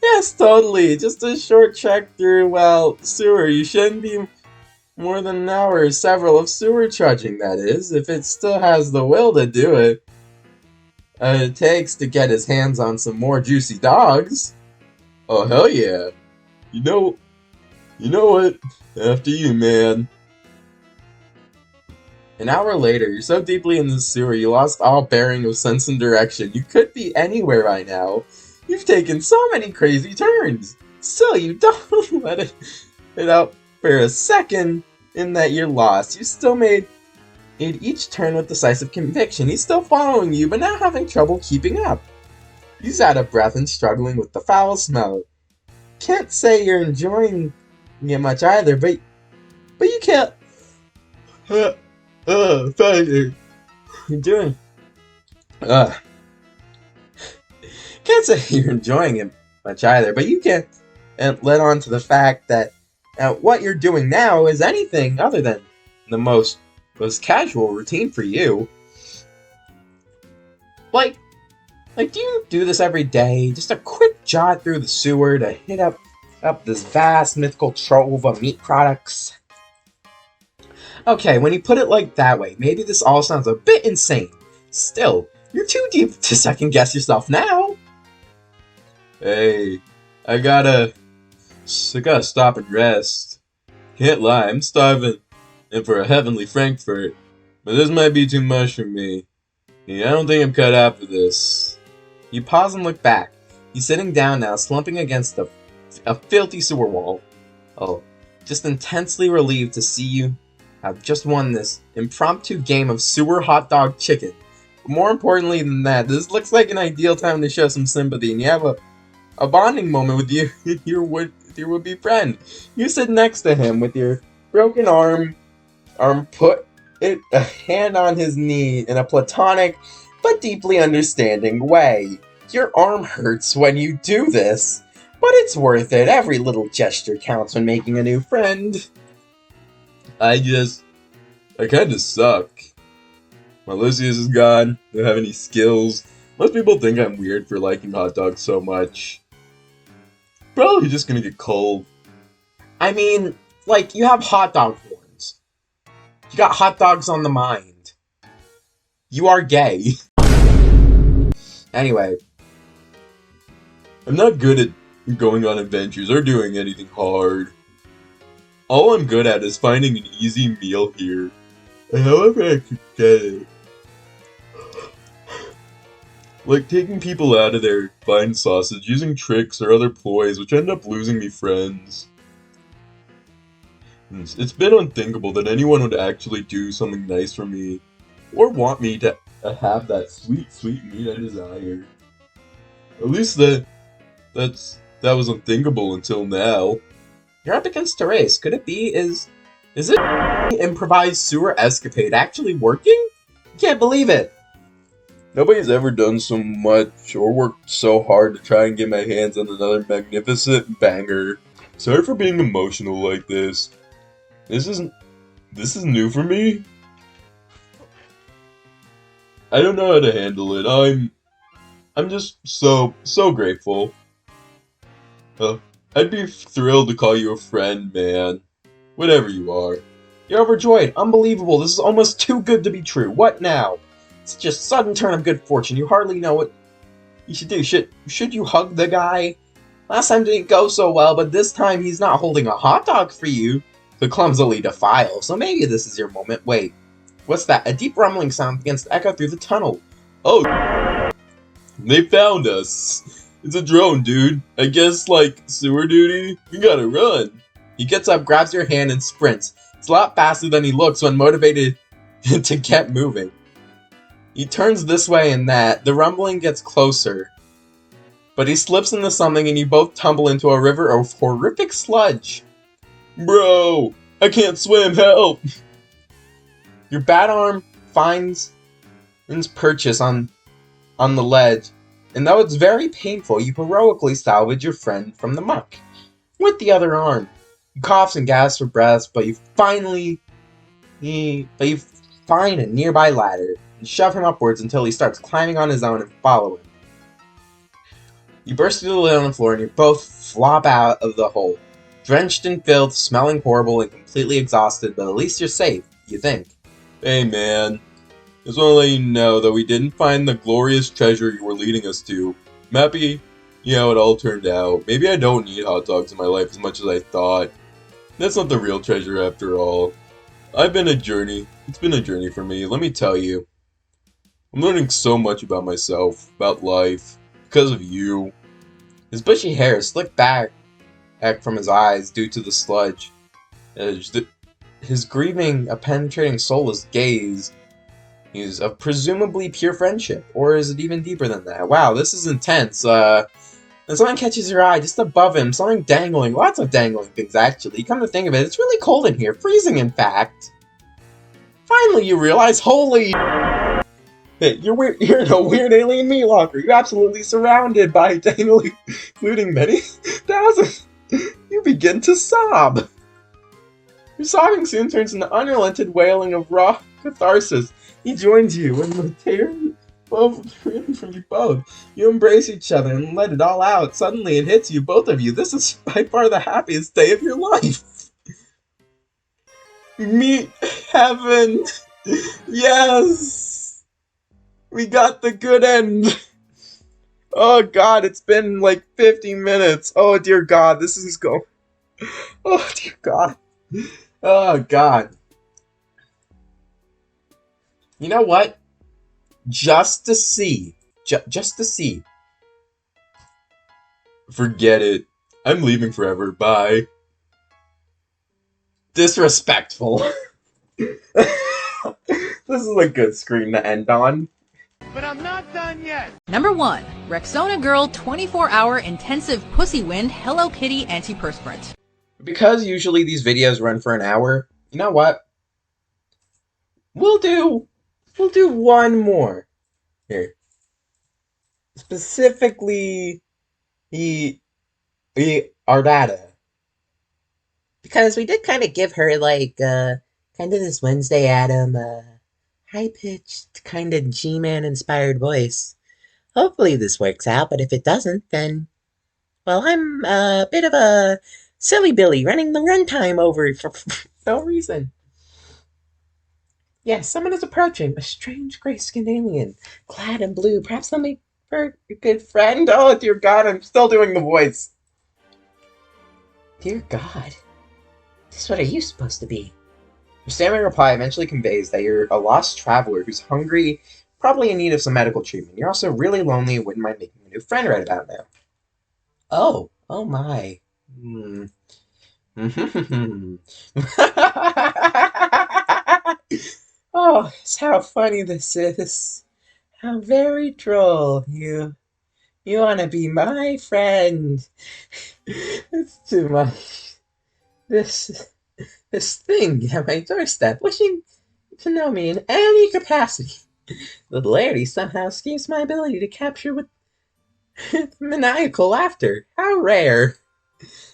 Yes, totally. Just a short trek through, well, sewer. You shouldn't be more than an hour or several of sewer trudging, that is, if it still has the will to do it. It takes to get his hands on some more juicy dogs. Oh, hell yeah. You know what? After you, man. An hour later, you're so deeply in the sewer you lost all bearing of sense and direction. You could be anywhere right now. You've taken so many crazy turns. Still, you don't let it out for a second in that you're lost. You still made each turn with decisive conviction. He's still following you, but now having trouble keeping up. He's out of breath and struggling with the foul smell. Can't say you're enjoying it much either, but you can't. Failure. You're doing. Can't say you're enjoying it much either, but you can't let on to the fact that what you're doing now is anything other than the most casual routine for you. Like, do you do this every day? Just a quick jaunt through the sewer to hit up this vast mythical trove of meat products? Okay, when you put it like that way, maybe this all sounds a bit insane. Still, you're too deep to second guess yourself now. Hey, I gotta stop and rest. Can't lie, I'm starving, and for a heavenly Frankfurt, but this might be too much for me. Yeah, I don't think I'm cut out for this. You pause and look back. He's sitting down now, slumping against a filthy sewer wall. Oh, just intensely relieved to see you have just won this impromptu game of sewer hot dog chicken. But more importantly than that, this looks like an ideal time to show some sympathy, and you have a bonding moment with your would-be friend. You sit next to him with your broken arm put a hand on his knee in a platonic but deeply understanding way. Your arm hurts when you do this, but it's worth it. Every little gesture counts when making a new friend. I kinda suck. My Lucius is gone. I don't have any skills. Most people think I'm weird for liking hot dogs so much. Probably just gonna get cold. I mean, like, you have hot dog horns. You got hot dogs on the mind. You are gay. Anyway. I'm not good at going on adventures or doing anything hard. All I'm good at is finding an easy meal here. And however I could get it. Like taking people out of their fine sausage, using tricks or other ploys which end up losing me friends. It's been unthinkable that anyone would actually do something nice for me, or want me to have that sweet, sweet meat I desire. At least that's That was unthinkable until now. You're up against a race. Could it be? Is it improvised sewer escapade actually working? Can't believe it. Nobody's ever done so much or worked so hard to try and get my hands on another magnificent banger. Sorry for being emotional like this. This is new for me. I don't know how to handle it. I'm just so grateful. Uh, I'd be thrilled to call you a friend, man. Whatever you are. You're overjoyed. Unbelievable. This is almost too good to be true. What now? Such a sudden turn of good fortune. You hardly know what you should do. Should you hug the guy? Last time didn't go so well, but this time he's not holding a hot dog for you to clumsily defile. So maybe this is your moment. Wait. What's that? A deep rumbling sound begins to echo through the tunnel. Oh, they found us. It's a drone, dude. I guess, like, sewer duty? We gotta run. He gets up, grabs your hand, and sprints. It's a lot faster than he looks when motivated to get moving. He turns this way and that. The rumbling gets closer. But he slips into something and you both tumble into a river of horrific sludge. Bro, I can't swim, help! Your bat arm finds purchase on the ledge, and though it's very painful, you heroically salvage your friend from the muck. With the other arm, he coughs and gasps for breath, but you find a nearby ladder and shove him upwards until he starts climbing on his own and follow him. You burst through the lid on the floor and you both flop out of the hole, drenched in filth, smelling horrible and completely exhausted, but at least you're safe, you think. Hey man, just want to let you know that we didn't find the glorious treasure you were leading us to. I'm happy, how it all turned out. Maybe I don't need hot dogs in my life as much as I thought. That's not the real treasure after all. It's been a journey for me, let me tell you. I'm learning so much about myself, about life, because of you. His bushy hair slicked back from his eyes due to the sludge. His grieving, a penetrating soulless gaze is of presumably pure friendship, or is it even deeper than that? Wow, this is intense. And something catches your eye just above him, something dangling, lots of dangling things actually. Come to think of it, it's really cold in here, freezing in fact. Finally you realize, holy hey, you're in a weird alien meat locker. You're absolutely surrounded by dangling, including many thousands. You begin to sob. Your sobbing soon turns into unrelented wailing of raw catharsis. He joins you in the tears from you both. You embrace each other and let it all out. Suddenly it hits you, both of you. This is by far the happiest day of your life. Meet heaven. Yes. We got the good end. Oh god, it's been like 50 minutes. Oh dear god, this is going. Oh dear god. Oh god. You know what? Just to see. Just to see. Forget it. I'm leaving forever. Bye. Disrespectful. This is a good screen to end on. But I'm not done yet. Number 1. Rexona Girl 24-hour intensive pussy wind Hello Kitty antiperspirant. Because usually these videos run for an hour, you know what? We'll do one more. Here. Specifically Ardata. Because we did kind of give her like kind of this Wednesday Adam high-pitched, kind of G-Man inspired voice. Hopefully this works out, but if it doesn't, then, well, I'm a bit of a silly Billy running the runtime over for no reason. Yes, someone is approaching. A strange gray-skinned alien, clad in blue. Perhaps they'll make for a good friend. Oh, dear God, I'm still doing the voice. Dear God. Just what are you supposed to be? Your stammering reply eventually conveys that you're a lost traveler who's hungry, probably in need of some medical treatment. You're also really lonely and wouldn't mind making a new friend right about now. Oh my. Oh, how funny this is. How very droll. You You wanna be my friend? It's too much. This this thing at my doorstep, wishing to know me in any capacity. The hilarity somehow escapes my ability to capture with maniacal laughter. How rare.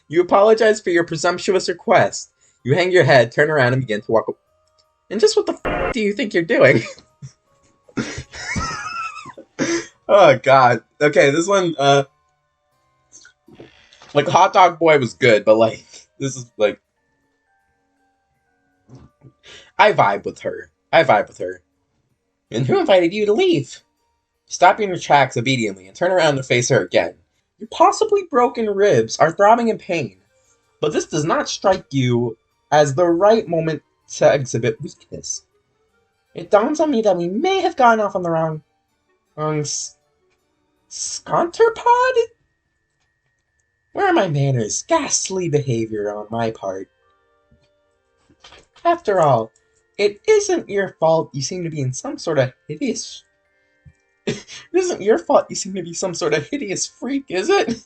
You apologize for your presumptuous request. You hang your head, turn around, and begin to walk away. And just what the do you think you're doing? Oh god. Okay, this one, like Hot Dog Boy was good, but like this is like I vibe with her. I vibe with her. And who invited you to leave? Stop in your tracks obediently and turn around to face her again. Your possibly broken ribs are throbbing in pain, but this does not strike you as the right moment to exhibit weakness. It dawns on me that we may have gotten off on the wrong sconterpod? Where are my manners? Ghastly behavior on my part. After all, it isn't your fault you seem to be in some sort of hideous... It isn't your fault you seem to be some sort of hideous freak, is it?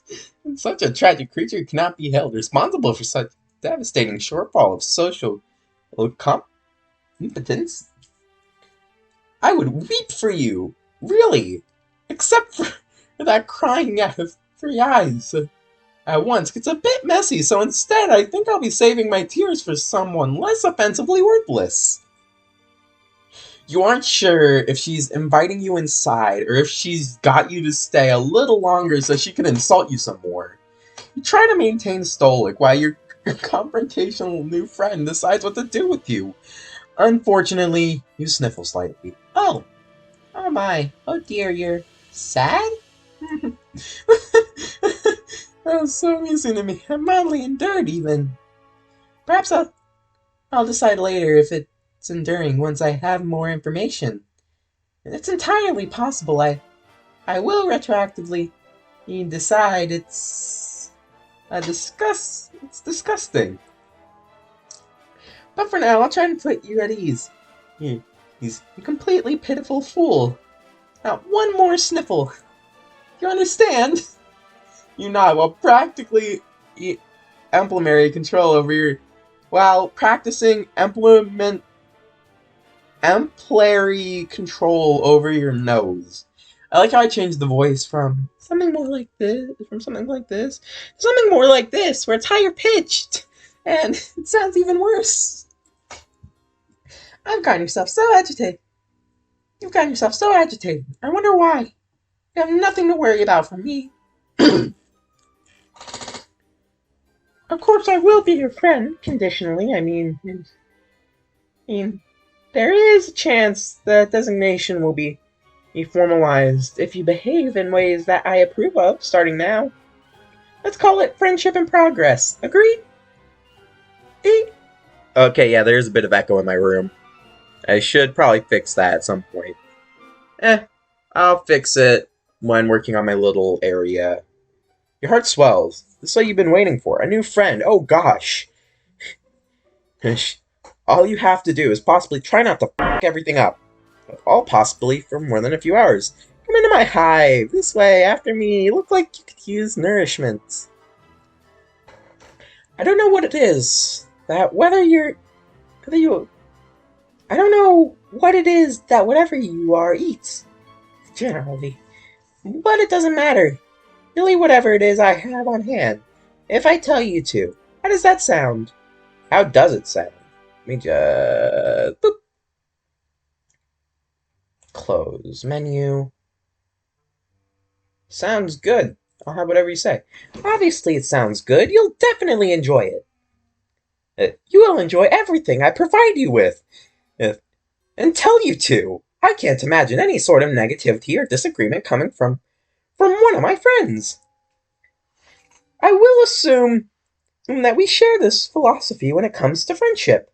Such a tragic creature cannot be held responsible for such devastating shortfall of social competence. I would weep for you, really, except for that crying out of 3 eyes at once gets a bit messy, so instead I think I'll be saving my tears for someone less offensively worthless. You aren't sure if she's inviting you inside or if she's got you to stay a little longer so she can insult you some more. You try to maintain stoic while your confrontational new friend decides what to do with you. Unfortunately, you sniffle slightly. Oh my, oh dear, you're sad? That was so amusing to me. I'm mildly endured, even. Perhaps I'll decide later if it's enduring once I have more information. It's entirely possible I will retroactively decide it's disgusting. But for now, I'll try to put you at ease. He's a completely pitiful fool. Now, one more sniffle. You understand? You nod while practically implementing control over your... while practicing exemplary control over your nose. I like how I changed the voice from something more like this, to something more like this, where it's higher pitched, and it sounds even worse. You've gotten yourself so agitated. I wonder why. You have nothing to worry about from me. Of course, I will be your friend, conditionally. I mean, there is a chance that designation will be formalized if you behave in ways that I approve of, starting now. Let's call it friendship in progress. Agreed? Okay, yeah, there's a bit of echo in my room. I should probably fix that at some point. I'll fix it when working on my little area. Your heart swells. This is what you've been waiting for. A new friend. Oh, gosh. All you have to do is possibly try not to f*** everything up. All possibly for more than a few hours. Come into my hive. This way, after me. You look like you could use nourishment. I don't know what it is. I don't know what it is that whatever you are eats. Generally. But it doesn't matter. Really, whatever it is I have on hand. If I tell you to. How does that sound? How does it sound? Let me just... boop. Close menu. Sounds good. I'll have whatever you say. Obviously it sounds good. You'll definitely enjoy it. You will enjoy everything I provide you with. And tell you to. I can't imagine any sort of negativity or disagreement coming from one of my friends. I will assume that we share this philosophy when it comes to friendship.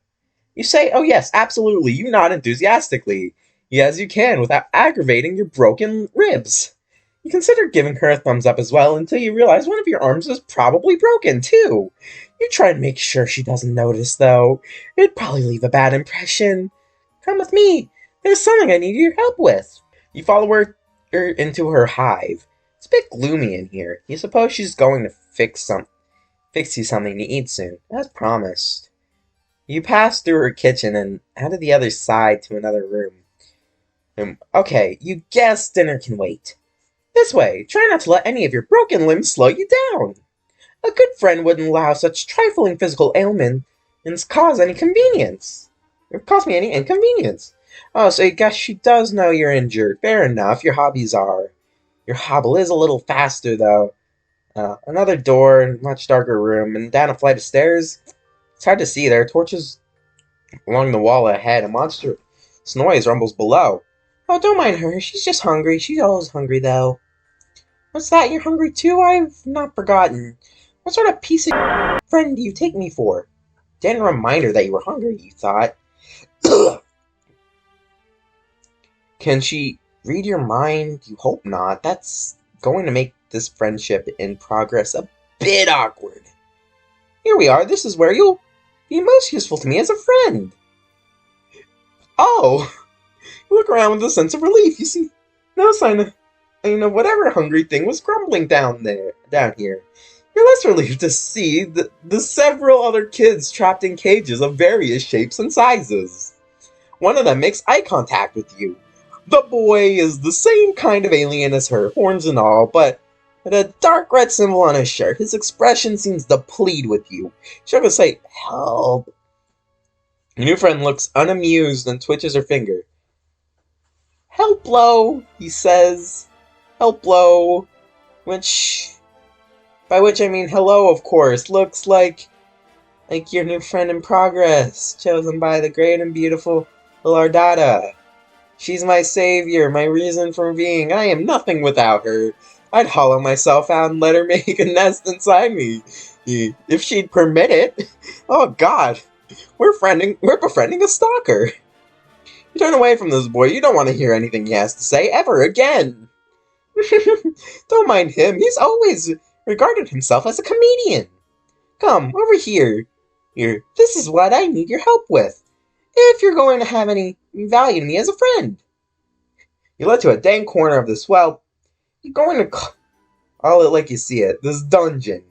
You say, oh yes, absolutely. You nod enthusiastically. Yes, you can, without aggravating your broken ribs. You consider giving her a thumbs up as well until you realize one of your arms is probably broken, too. You try to make sure she doesn't notice, though. It'd probably leave a bad impression. Come with me. There's something I need your help with. You follow her into her hive. It's a bit gloomy in here. You suppose she's going to fix you something to eat soon, as promised. You pass through her kitchen and out of the other side to another room. Okay, you guess dinner can wait. This way, try not to let any of your broken limbs slow you down. A good friend wouldn't allow such trifling physical ailments cause any convenience. Or cause me any inconvenience. Oh, so you guess she does know you're injured. Fair enough, your hobbies are. Your hobble is a little faster, though. Another door, much darker room, and down a flight of stairs. It's hard to see. There are torches along the wall ahead. A monstrous noise rumbles below. Oh, don't mind her. She's just hungry. She's always hungry, though. What's that? You're hungry, too? I've not forgotten. What sort of piece of friend do you take me for? Didn't remind her that you were hungry, you thought. Can she read your mind? You hope not. That's going to make this friendship in progress a bit awkward. Here we are. This is where you'll be most useful to me as a friend. Oh! You look around with a sense of relief. You see no sign of, whatever hungry thing was grumbling down here. You're less relieved to see the several other kids trapped in cages of various shapes and sizes. One of them makes eye contact with you. The boy is the same kind of alien as her, horns and all, but with a dark red symbol on his shirt. His expression seems to plead with you. She'll say, "Help." Your new friend looks unamused and twitches her finger. "Help-lo," he says. "Help-lo," by which I mean hello, of course. Looks like your new friend in progress, chosen by the great and beautiful Lardata. She's my savior, my reason for being. I am nothing without her. I'd hollow myself out and let her make a nest inside me, if she'd permit it. Oh God, we're befriending a stalker. You turn away from this boy. You don't want to hear anything he has to say ever again. Don't mind him. He's always regarded himself as a comedian. Come, over here. This is what I need your help with, if you're going to have any value to me as a friend. You led to a dank corner of this, you're going to call it like you see it, this dungeon.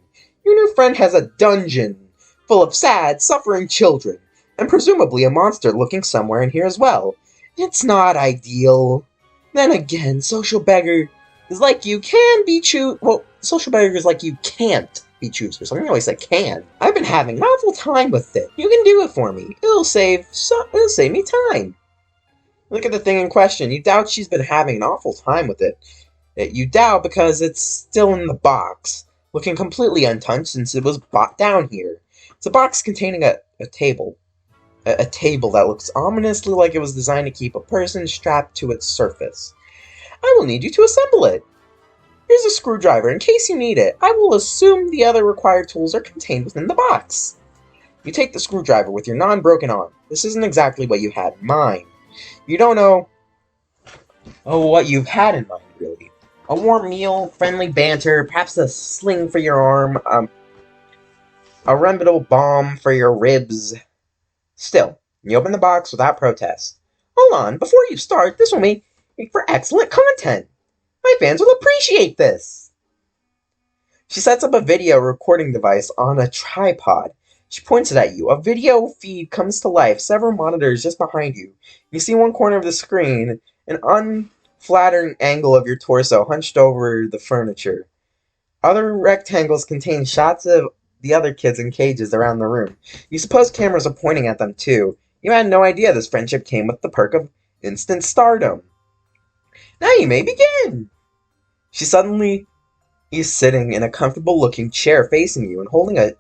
Your new friend has a dungeon full of sad, suffering children, and presumably a monster looking somewhere in here as well. It's not ideal. Then again, social beggars like you social beggars like you can't be choosers. I'm gonna always say can. I've been having an awful time with it. You can do it for me. It'll save me time. Look at the thing in question. You doubt she's been having an awful time with it. You doubt because it's still in the box, looking completely untouched since it was brought down here. It's a box containing a table. A table that looks ominously like it was designed to keep a person strapped to its surface. I will need you to assemble it. Here's a screwdriver in case you need it. I will assume the other required tools are contained within the box. You take the screwdriver with your non-broken arm. This isn't exactly what you had in mind. You don't know what you've had in mind, really. A warm meal, friendly banter, perhaps a sling for your arm, a remedial balm for your ribs. Still, you open the box without protest. Hold on, before you start, this will make for excellent content. My fans will appreciate this. She sets up a video recording device on a tripod. She points it at you. A video feed comes to life, several monitors just behind you. You see one corner of the screen, an unflattering angle of your torso hunched over the furniture. Other rectangles contain shots of the other kids in cages around the room. You suppose cameras are pointing at them too. You had no idea this friendship came with the perk of instant stardom. Now you may begin! She suddenly is sitting in a comfortable-looking chair facing you and holding a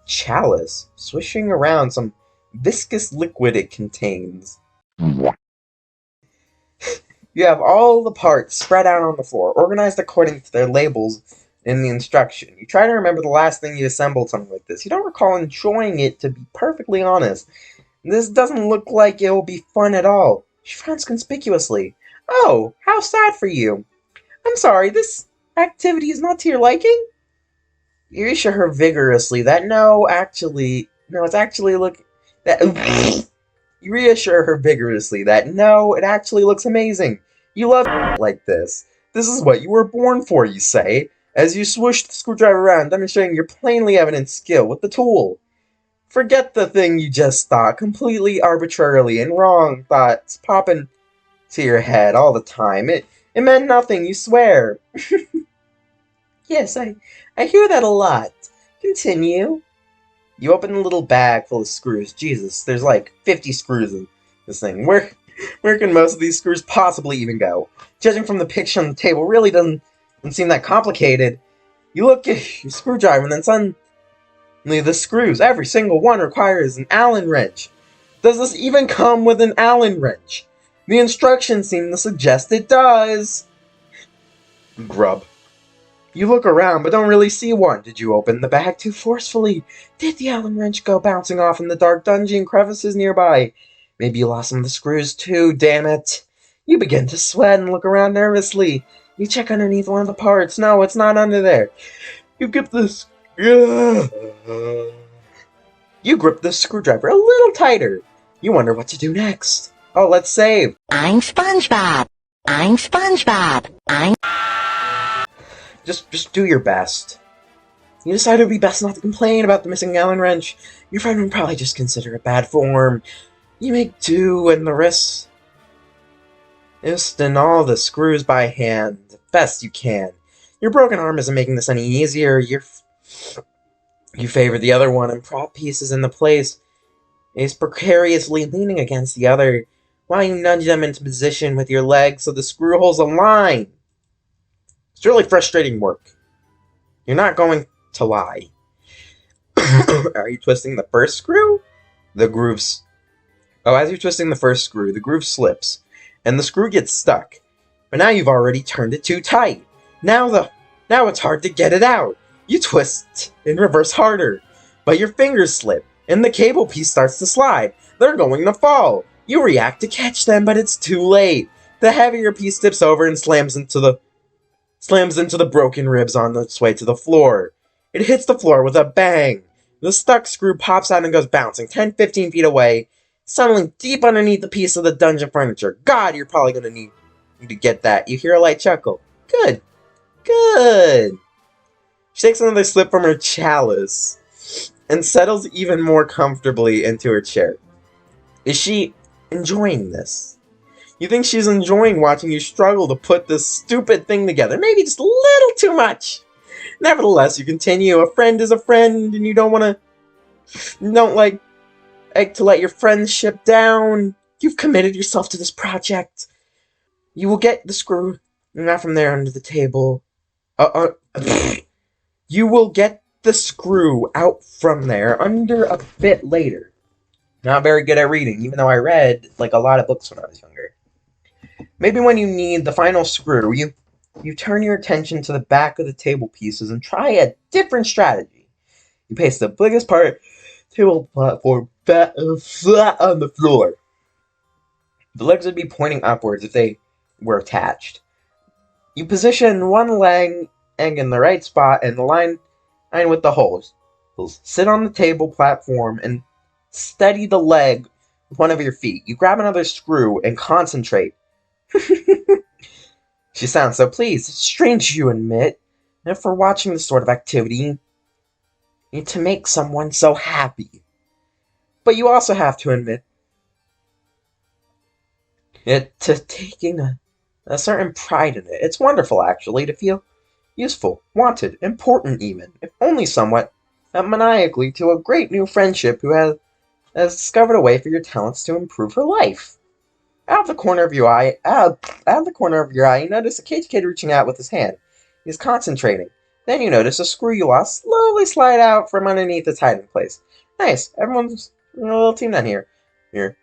chalice, swishing around some viscous liquid it contains. You have all the parts spread out on the floor, organized according to their labels in the instruction. You try to remember the last thing you assembled something like this. You don't recall enjoying it, to be perfectly honest. This doesn't look like it will be fun at all. She frowns conspicuously. Oh, how sad for you. I'm sorry, this activity is not to your liking? You reassure her vigorously that You reassure her vigorously that no, it actually looks amazing. You love like this. This is what you were born for, you say, as you swoosh the screwdriver around, demonstrating your plainly evident skill with the tool. Forget the thing you just thought, completely arbitrarily and wrong thoughts pop into your head all the time. It meant nothing, you swear. Yes, I hear that a lot. Continue. You open the little bag full of screws. Jesus, there's like 50 screws in this thing. Where can most of these screws possibly even go? Judging from the picture on the table, really doesn't seem that complicated. You look at your screwdriver, and then suddenly the screws, every single one, requires an Allen wrench. Does this even come with an Allen wrench? The instructions seem to suggest it does. Grub. You look around, but don't really see one. Did you open the bag too forcefully? Did the Allen wrench go bouncing off in the dark dungeon crevices nearby? Maybe you lost some of the screws too, damn it. You begin to sweat and look around nervously. You check underneath one of the parts. No, it's not under there. You grip this. You grip the screwdriver a little tighter. You wonder what to do next. Oh, let's save. I'm SpongeBob. I'm SpongeBob. I'm... Just do your best. You decide it would be best not to complain about the missing Allen wrench. Your friend would probably just consider it bad form. You make do, and the rest in all the screws by hand, the best you can. Your broken arm isn't making this any easier. You favor the other one and prop pieces into place. Is precariously leaning against the other, while you nudge them into position with your legs so the screw holes align. It's really frustrating work. You're not going to lie. Are you twisting the first screw? The grooves. Oh, as you're twisting the first screw, the groove slips, and the screw gets stuck. But now you've already turned it too tight. Now it's hard to get it out. You twist in reverse harder, but your fingers slip, and the cable piece starts to slide. They're going to fall. You react to catch them, but it's too late. The heavier piece tips over and slams into the broken ribs on its way to the floor. It hits the floor with a bang. The stuck screw pops out and goes bouncing 10-15 feet away, settling deep underneath the piece of the dungeon furniture. God, you're probably going to need to get that. You hear a light chuckle. Good. Good. She takes another sip from her chalice and settles even more comfortably into her chair. Is she enjoying this? You think she's enjoying watching you struggle to put this stupid thing together? Maybe just a little too much. Nevertheless, you continue. A friend is a friend, and you don't like to let your friendship down. You've committed yourself to this project. You will get the screw, not from there under the table. You will get the screw out from there under a bit later. Not very good at reading, even though I read like a lot of books when I was younger. Maybe when you need the final screw, you turn your attention to the back of the table pieces and try a different strategy. You place the biggest part table platform flat on the floor. The legs would be pointing upwards if they were attached. You position one leg in the right spot and line with the holes. Sit on the table platform and steady the leg with one of your feet. You grab another screw and concentrate. She sounds so pleased. It's strange, you admit. And for watching this sort of activity, you need to make someone so happy. But you also have to admit to taking a certain pride in it. It's wonderful, actually, to feel useful, wanted, important even, if only somewhat maniacally, to a great new friendship who has discovered a way for your talents to improve her life. Out of the corner of your eye, you notice a cage kid reaching out with his hand. He's concentrating. Then you notice a screw you lost slowly slide out from underneath its hiding place. Nice. Everyone's a little team down here. Here.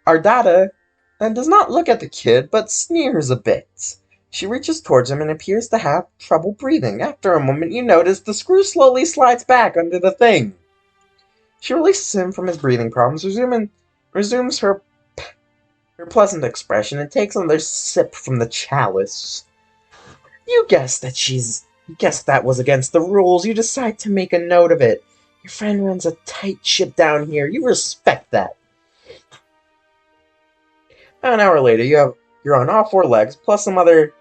Ardata does not look at the kid, but sneers a bit. She reaches towards him and appears to have trouble breathing. After a moment, you notice the screw slowly slides back under the thing. She releases him from his breathing problems, resumes her pleasant expression, and takes another sip from the chalice. You guessed that was against the rules. You decide to make a note of it. Your friend runs a tight ship down here. You respect that. An hour later, you're You're on all four legs, plus some other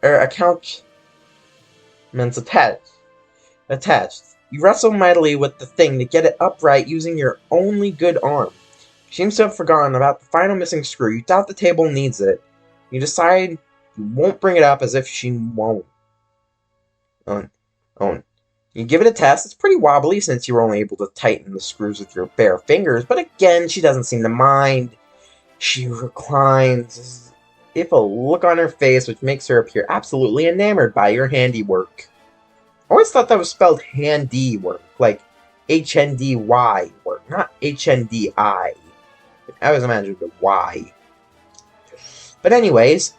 accoutrements attached. You wrestle mightily with the thing to get it upright using your only good arm. She seems to have forgotten about the final missing screw. You doubt the table needs it. You decide you won't bring it up as if she won't. You give it a test. It's pretty wobbly since you were only able to tighten the screws with your bare fingers, but again, she doesn't seem to mind. She reclines, if a look on her face which makes her appear absolutely enamored by your handiwork. I always thought that was spelled handiwork, like HNDY work, not HNDI. I always imagined the Y. But anyways,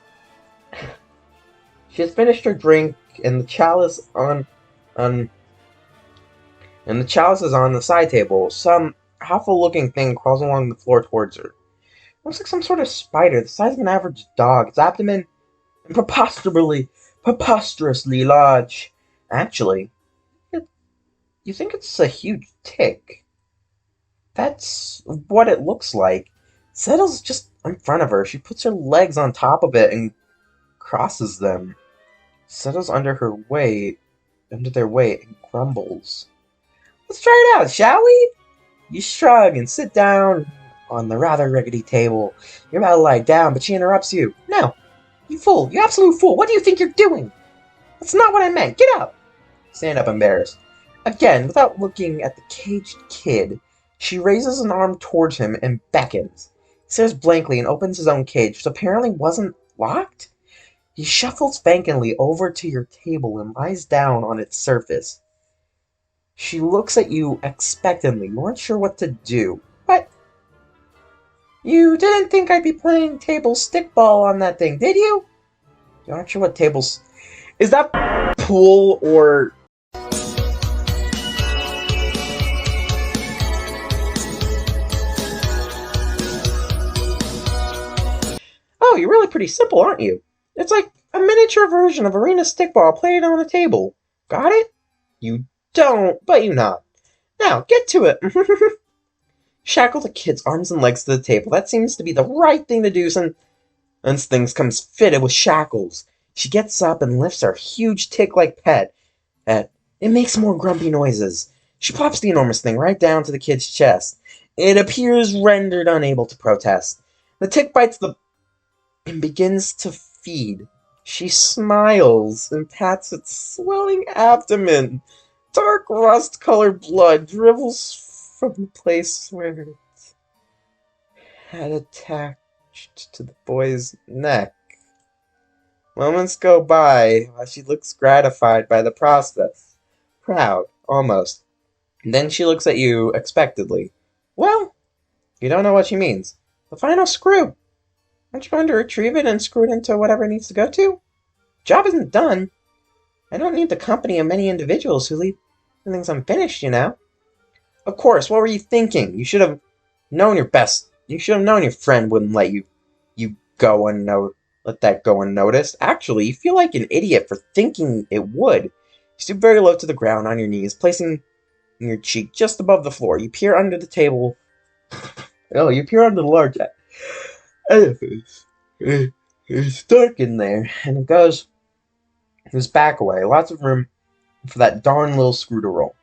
she has finished her drink, and the chalice is on the side table. Some awful-looking thing crawls along the floor towards her. Looks like some sort of spider, the size of an average dog. Its abdomen is preposterously large. Actually, you think it's a huge tick. That's what it looks like. Settles just in front of her. She puts her legs on top of it and crosses them. Settles under their weight, and grumbles. Let's try it out, shall we? You shrug and sit down on the rather rickety table. You're about to lie down, but she interrupts you. No, you fool, you absolute fool. What do you think you're doing? That's not what I meant. Get up. Stand up, embarrassed. Again, without looking at the caged kid, she raises an arm towards him and beckons. He stares blankly and opens his own cage, which apparently wasn't locked. He shuffles vacantly over to your table and lies down on its surface. She looks at you expectantly. You aren't sure what to do. What? You didn't think I'd be playing table stickball on that thing, did you? You aren't sure what tables... Is that pool or... Oh, you're really pretty simple, aren't you? It's like a miniature version of arena stickball played on a table. Got it? You don't, but you nod. Now, get to it. Shackle the kid's arms and legs to the table. That seems to be the right thing to do since things comes fitted with shackles. She gets up and lifts her huge tick-like pet. It makes more grumpy noises. She plops the enormous thing right down to the kid's chest. It appears rendered unable to protest. The tick bites and begins to feed. She smiles and pats its swelling abdomen. Dark rust-colored blood dribbles from the place where it had attached to the boy's neck. Moments go by while she looks gratified by the process. Proud, almost. And then she looks at you expectantly. Well, you don't know what she means. The final screw. Aren't you going to retrieve it and screw it into whatever it needs to go to? Job isn't done. I don't need the company of many individuals who leave things unfinished, you know. Of course, what were you thinking? You should have known your best. You should have known your friend wouldn't let you let that go unnoticed. Actually, you feel like an idiot for thinking it would. You stoop very low to the ground on your knees, placing your cheek just above the floor. You peer under the table. Oh, you peer under the large edifice. It's dark in there, and it goes back away. Lots of room for that darn little screw to roll.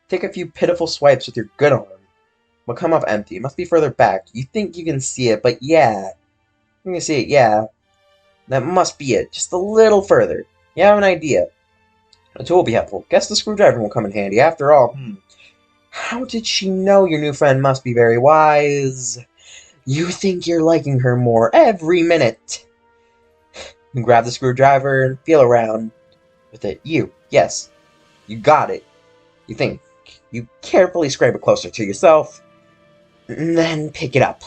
Take a few pitiful swipes with your good arm. Will come up empty. It must be further back. You think you can see it, but yeah. You can see it, yeah. That must be it. Just a little further. You have an idea. A tool will be helpful. Guess the screwdriver will come in handy. After all, how did she know your new friend must be very wise? You think you're liking her more every minute. You grab the screwdriver and feel around with it. Yes, you got it. You think. You carefully scrape it closer to yourself, and then pick it up.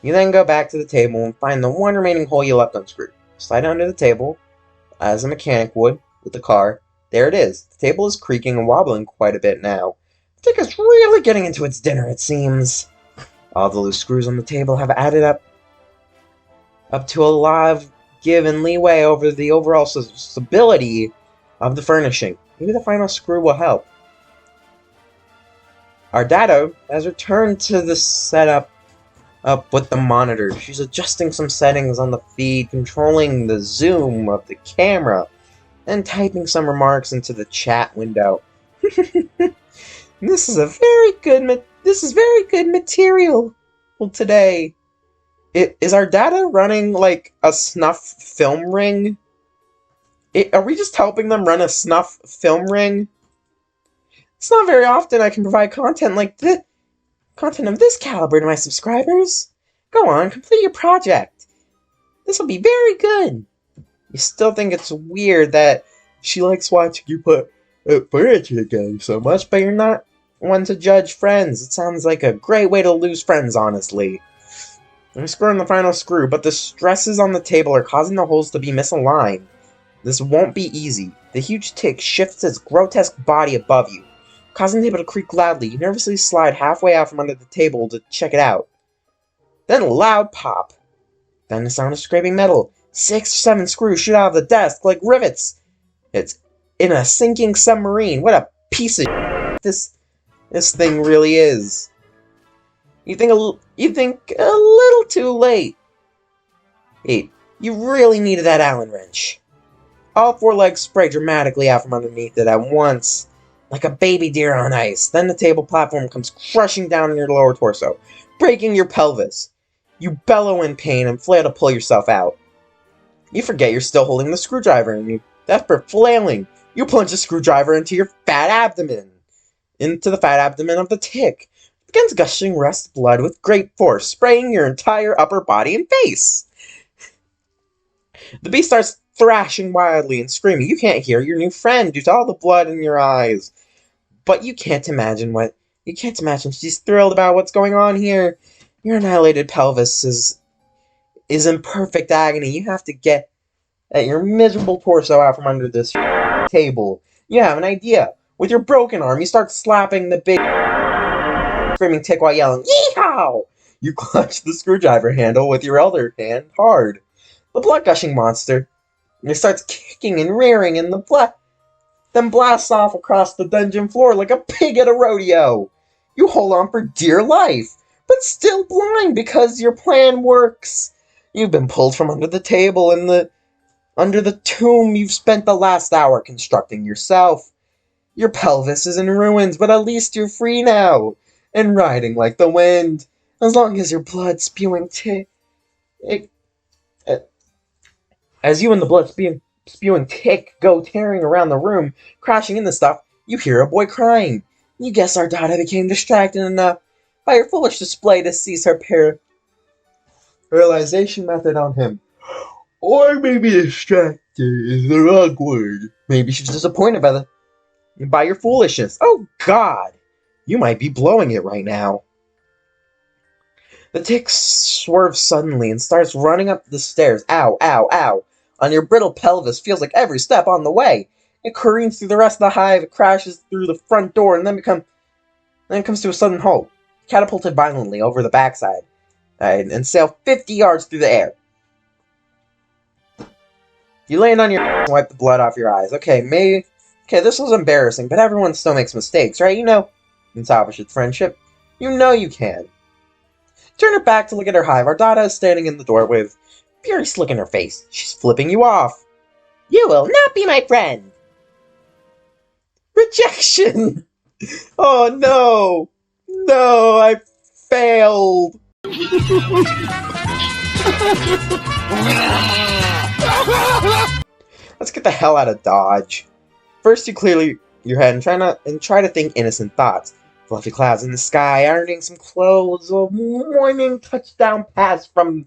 You then go back to the table and find the one remaining hole you left unscrewed. Slide it under the table, as a mechanic would with the car. There it is. The table is creaking and wobbling quite a bit now. The tick is really getting into its dinner, it seems. All the loose screws on the table have added up to a lot of give and leeway over the overall stability of the furnishing. Maybe the final screw will help. Our data has returned to the setup up with the monitor. She's adjusting some settings on the feed, controlling the zoom of the camera, and typing some remarks into the chat window. This is very good material. Well, today, is our data running like a snuff film ring? Are we just helping them run a snuff film ring? It's not very often I can provide content like this. Content of this caliber to my subscribers. Go on, complete your project. This will be very good. You still think it's weird that she likes watching you put furniture together so much, but you're not one to judge friends. It sounds like a great way to lose friends, honestly. I'm screwing the final screw, but the stresses on the table are causing the holes to be misaligned. This won't be easy. The huge tick shifts its grotesque body above you, causing the table to creak loudly. You nervously slide halfway out from under the table to check it out. Then a loud pop. Then the sound of scraping metal. 6 or 7 screws shoot out of the desk like rivets. It's in a sinking submarine. What a piece of this thing really is. You think a little too late. Hey, you really needed that Allen wrench. All 4 legs spray dramatically out from underneath it at once, like a baby deer on ice. Then the table platform comes crushing down on your lower torso, breaking your pelvis. You bellow in pain and flail to pull yourself out. You forget you're still holding the screwdriver, and you, desperate flailing, you plunge the screwdriver into your fat abdomen. Into the fat abdomen of the tick. It begins gushing rust blood with great force, spraying your entire upper body and face. The beast starts thrashing wildly and screaming. You can't hear your new friend due to all the blood in your eyes. But you can't imagine she's thrilled about what's going on here. Your annihilated pelvis is in perfect agony. You have to get at your miserable torso out from under this table. You have an idea. With your broken arm, you start slapping the big screaming tick while yelling, "Yeehaw!" You clutch the screwdriver handle with your other hand hard. The blood-gushing monster, it starts kicking and rearing, and then blasts off across the dungeon floor like a pig at a rodeo. You hold on for dear life, but still blind because your plan works. You've been pulled from under the table and under the tomb you've spent the last hour constructing yourself. Your pelvis is in ruins, but at least you're free now, and riding like the wind. As long as your blood-spewing tick... As you and the blood-spewing tick go tearing around the room, crashing into stuff, you hear a boy crying. You guess our daughter became distracted enough by your foolish display to seize her paralyzation method on him. Or maybe distracted is the wrong word. Maybe she's disappointed by your foolishness. Oh, God! You might be blowing it right now. The tick swerves suddenly and starts running up the stairs. Ow, ow, ow. On your brittle pelvis feels like every step on the way. It careens through the rest of the hive, it crashes through the front door, and then comes to a sudden halt. Catapulted violently over the backside, and sail 50 yards through the air. You land on your and wipe the blood off your eyes. Okay, this was embarrassing, but everyone still makes mistakes, right? You know, in salvage its friendship. You know you can. Turn her back to look at her hive. Ardata is standing in the doorway with furious look in her face. She's flipping you off. You will not be my friend! Rejection! Oh no! No, I failed! Let's get the hell out of Dodge. First you clear your head and try to think innocent thoughts. Fluffy clouds in the sky, ironing some clothes, a morning touchdown pass from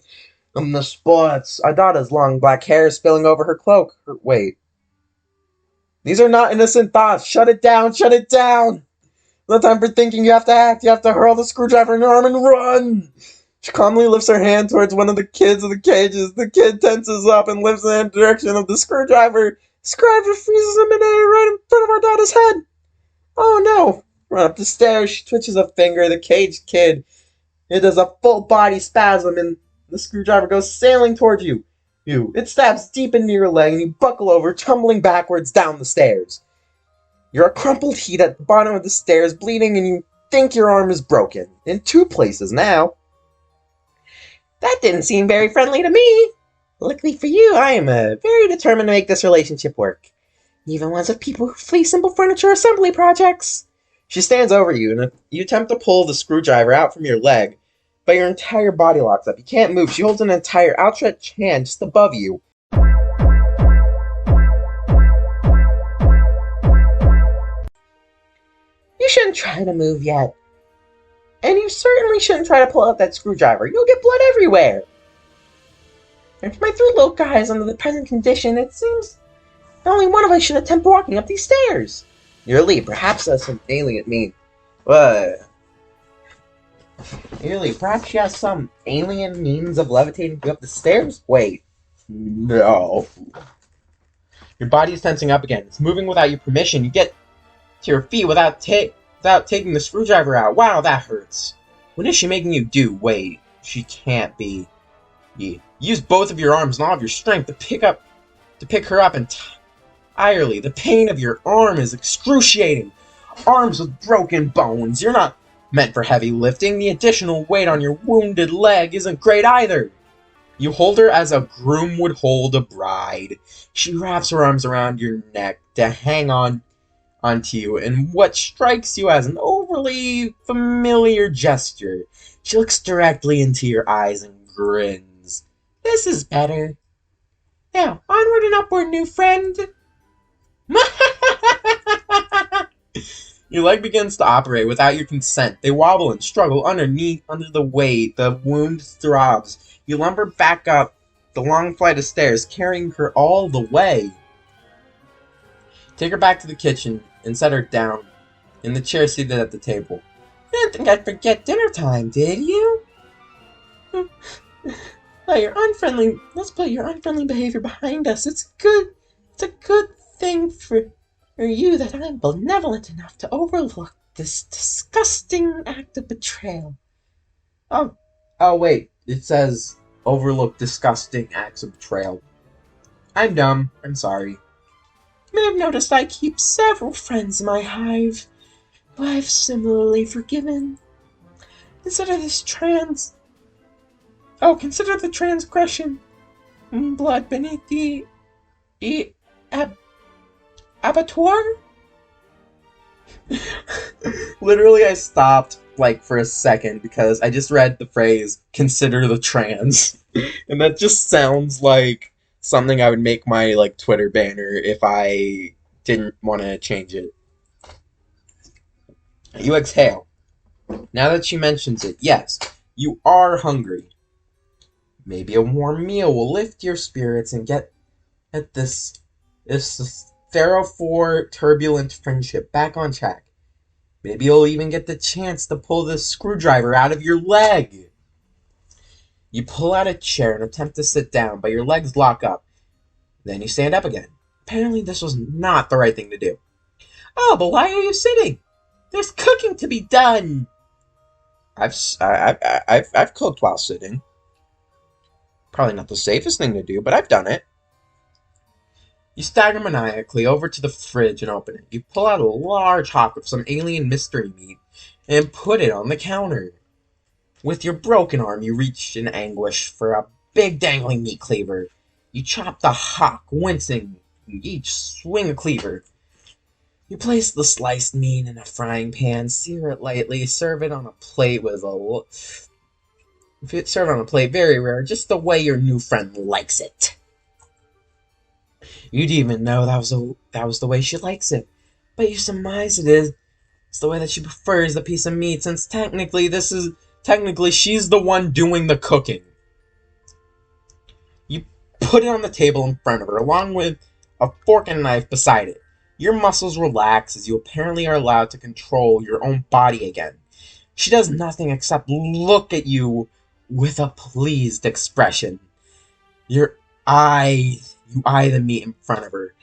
the sports. Adada's long black hair spilling over her cloak. Wait. These are not innocent thoughts. Shut it down, shut it down! No time for thinking, you have to act. You have to hurl the screwdriver in your arm and run! She calmly lifts her hand towards one of the kids in the cages. The kid tenses up and lifts in the direction of the screwdriver. Screwdriver freezes in midair right in front of our daughter's head. Oh no! Run up the stairs. She twitches a finger. The caged kid. It does a full body spasm and the screwdriver goes sailing towards you. It stabs deep into your leg and you buckle over, tumbling backwards down the stairs. You're a crumpled heap at the bottom of the stairs, bleeding, and you think your arm is broken. In 2 places now. That didn't seem very friendly to me. Luckily for you, I am very determined to make this relationship work. Even ones of people who flee simple furniture assembly projects. She stands over you, and you attempt to pull the screwdriver out from your leg, but your entire body locks up. You can't move. She holds an entire outstretched hand just above you. You shouldn't try to move yet. And you certainly shouldn't try to pull out that screwdriver. You'll get blood everywhere. And for my three little guys under the present condition, it seems only one of us should attempt walking up these stairs. Your lead, perhaps that's some alien mean. What? Really, perhaps she has some alien means of levitating you up the stairs? Wait. No. Your body is tensing up again. It's moving without your permission. You get to your feet without taking the screwdriver out. Wow, that hurts. What is she making you do? Wait, she can't be. Use both of your arms and all of your strength to pick her up entirely. The pain of your arm is excruciating. Arms with broken bones. You're not meant for heavy lifting. The additional weight on your wounded leg isn't great either. You hold her as a groom would hold a bride. She wraps her arms around your neck to hang onto you in what strikes you as an overly familiar gesture. She looks directly into your eyes and grins. This is better. Now, onward and upward, new friend. Your leg begins to operate without your consent. They wobble and struggle under the weight. The wound throbs. You lumber back up the long flight of stairs, carrying her all the way. Take her back to the kitchen and set her down in the chair seated at the table. You didn't think I'd forget dinner time, did you? Let's put your unfriendly behavior behind us. It's a good thing for you that I'm benevolent enough to overlook this disgusting act of betrayal. Oh wait, it says overlook disgusting acts of betrayal. I'm dumb. I'm sorry. You may have noticed I keep several friends in my hive, who I've similarly forgiven. Consider the transgression. Blood beneath the abattoir? Literally, I stopped, for a second, because I just read the phrase, consider the trans. And that just sounds like something I would make my, Twitter banner if I didn't want to change it. You exhale. Now that she mentions it, yes, you are hungry. Maybe a warm meal will lift your spirits and get at this thereafore turbulent friendship back on track. Maybe you'll even get the chance to pull the screwdriver out of your leg. You pull out a chair and attempt to sit down, but your legs lock up. Then you stand up again. Apparently this was not the right thing to do. Oh, but why are you sitting? There's cooking to be done. I've cooked while sitting. Probably not the safest thing to do, but I've done it. You stagger maniacally over to the fridge and open it. You pull out a large hunk of some alien mystery meat and put it on the counter. With your broken arm, you reach in anguish for a big dangling meat cleaver. You chop the hock, wincing each swing a cleaver. You place the sliced meat in a frying pan, sear it lightly, serve it on a plate very rare, just the way your new friend likes it. You'd even know that was the way she likes it, but you surmise it's the way that she prefers the piece of meat, since technically she's the one doing the cooking. You put it on the table in front of her, along with a fork and knife beside it. Your muscles relax as you apparently are allowed to control your own body again. She does nothing except look at you with a pleased expression. You eye the meat in front of her,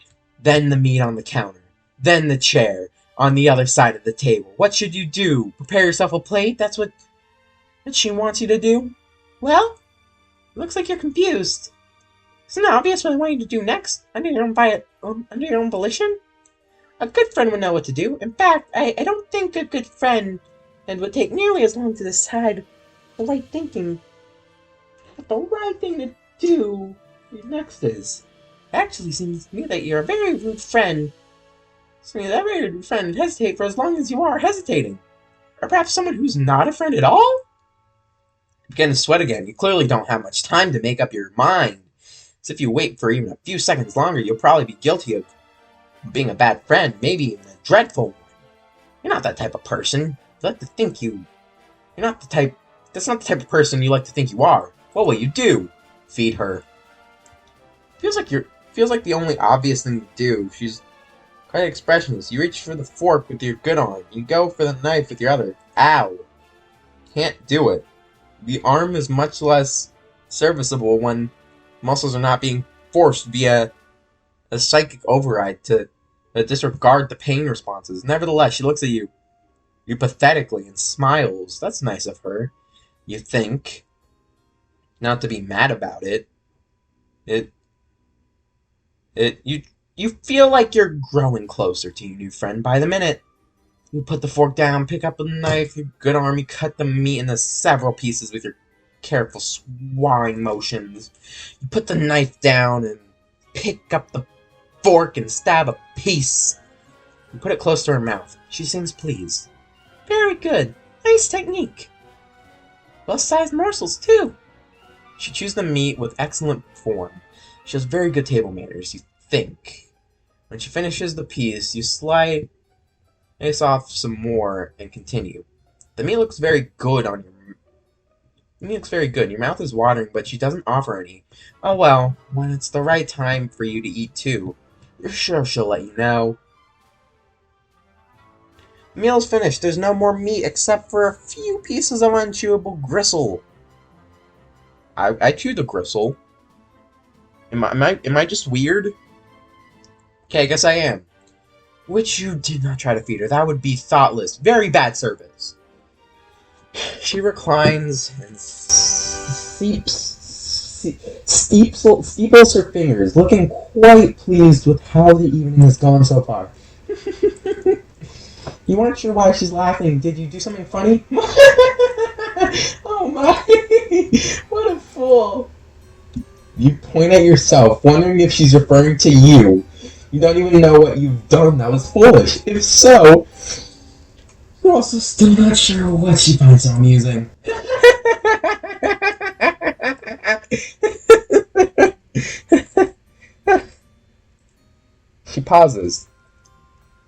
then the meat on the counter, then the chair on the other side of the table. What should you do? Prepare yourself a plate? That's what she wants you to do? Well, looks like you're confused. Isn't it obvious what I want you to do next? Under your own volition? A good friend would know what to do. In fact, I don't think a good friend would take nearly as long to decide the right thinking what the right thing to do next is. It actually seems to me that you're a very rude friend. So that very rude friend hesitate for as long as you are hesitating. Or perhaps someone who's not a friend at all? You begin to sweat again. You clearly don't have much time to make up your mind. So if you wait for even a few seconds longer, you'll probably be guilty of being a bad friend, maybe even a dreadful one. You're not that type of person. You like to think you're not the type. That's not the type of person you like to think you are. What will you do? Feed her. Feels like the only obvious thing to do. She's quite expressionless. You reach for the fork with your good arm. You go for the knife with your other. Ow. Can't do it. The arm is much less serviceable when muscles are not being forced via a psychic override to disregard the pain responses. Nevertheless, she looks at you pathetically and smiles. That's nice of her. You think. Not to be mad about it. You feel like you're growing closer to your new friend by the minute. You put the fork down, pick up a knife, your good arm, you cut the meat into several pieces with your careful swallowing motions. You put the knife down and pick up the fork and stab a piece. You put it close to her mouth. She seems pleased. Very good. Nice technique. Plus-sized morsels, too. She chews the meat with excellent form. She has very good table manners, you think. When she finishes the piece, you slice off some more and continue. The meat looks very good on your... The meat looks very good. Your mouth is watering, but she doesn't offer any. Oh well, when it's the right time for you to eat too, you're sure she'll let you know. The meal is finished. There's no more meat except for a few pieces of unchewable gristle. I chew the gristle. Am I just weird? Okay, I guess I am. Which you did not try to feed her. That would be thoughtless. Very bad service. She reclines and steeples her fingers, looking quite pleased with how the evening has gone so far. You weren't sure why she's laughing. Did you do something funny? Oh my! What a fool! You point at yourself, wondering if she's referring to you. You don't even know what you've done that was foolish. If so, you're also still not sure what she finds so amusing. She pauses.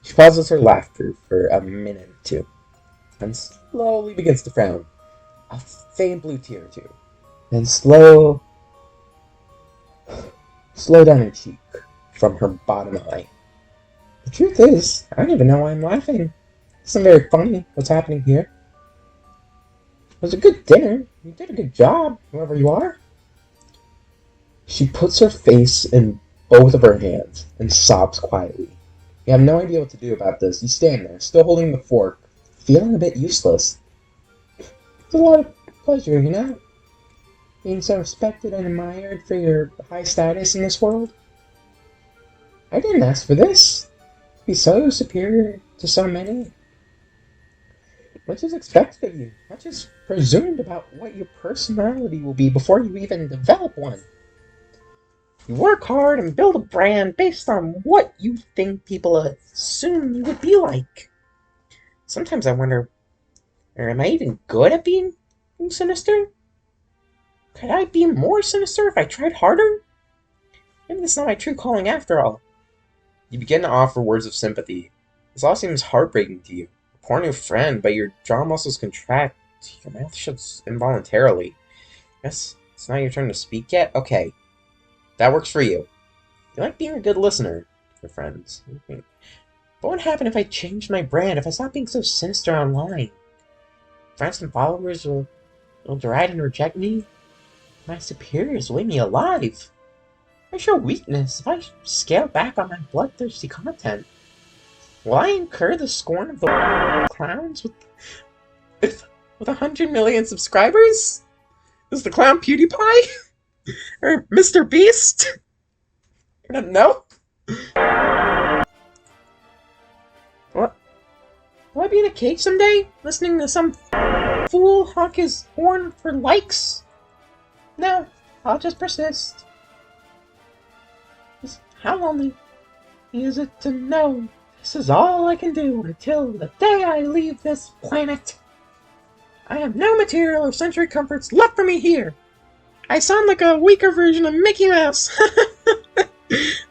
She pauses her laughter for a minute or two, and slowly begins to frown. A faint blue tear or two. Then slow down her cheek from her bottom eye. The truth is, I don't even know why I'm laughing. It's not very funny what's happening here. It was a good dinner. You did a good job, whoever you are. She puts her face in both of her hands and sobs quietly. You have no idea what to do about this. You stand there, still holding the fork, feeling a bit useless. It's a lot of pleasure, you know? Being so respected and admired for your high status in this world. I didn't ask for this. Be so superior to so many. Much is expected of you. Much is presumed about what your personality will be before you even develop one. You work hard and build a brand based on what you think people assume you would be like. Sometimes I wonder, am I even good at being sinister? Could I be more sinister if I tried harder? Maybe that's not my true calling after all. You begin to offer words of sympathy. This all seems heartbreaking to you. A poor new friend, but your jaw muscles contract. Your mouth shuts involuntarily. Guess it's not your turn to speak yet? Okay. That works for you. You like being a good listener to your friends. But what would happen if I changed my brand, if I stopped being so sinister online? Friends and followers will deride and reject me? My superiors will eat me alive. I show weakness if I scale back on my bloodthirsty content. Will I incur the scorn of the clowns with 100 million subscribers? Is the clown PewDiePie? Or Mr. Beast? I don't know. What? Will I be in a cage someday, listening to some fool honk his horn for likes? No, I'll just persist. How lonely is it to know this is all I can do until the day I leave this planet? I have no material or sensory comforts left for me here. I sound like a weaker version of Mickey Mouse.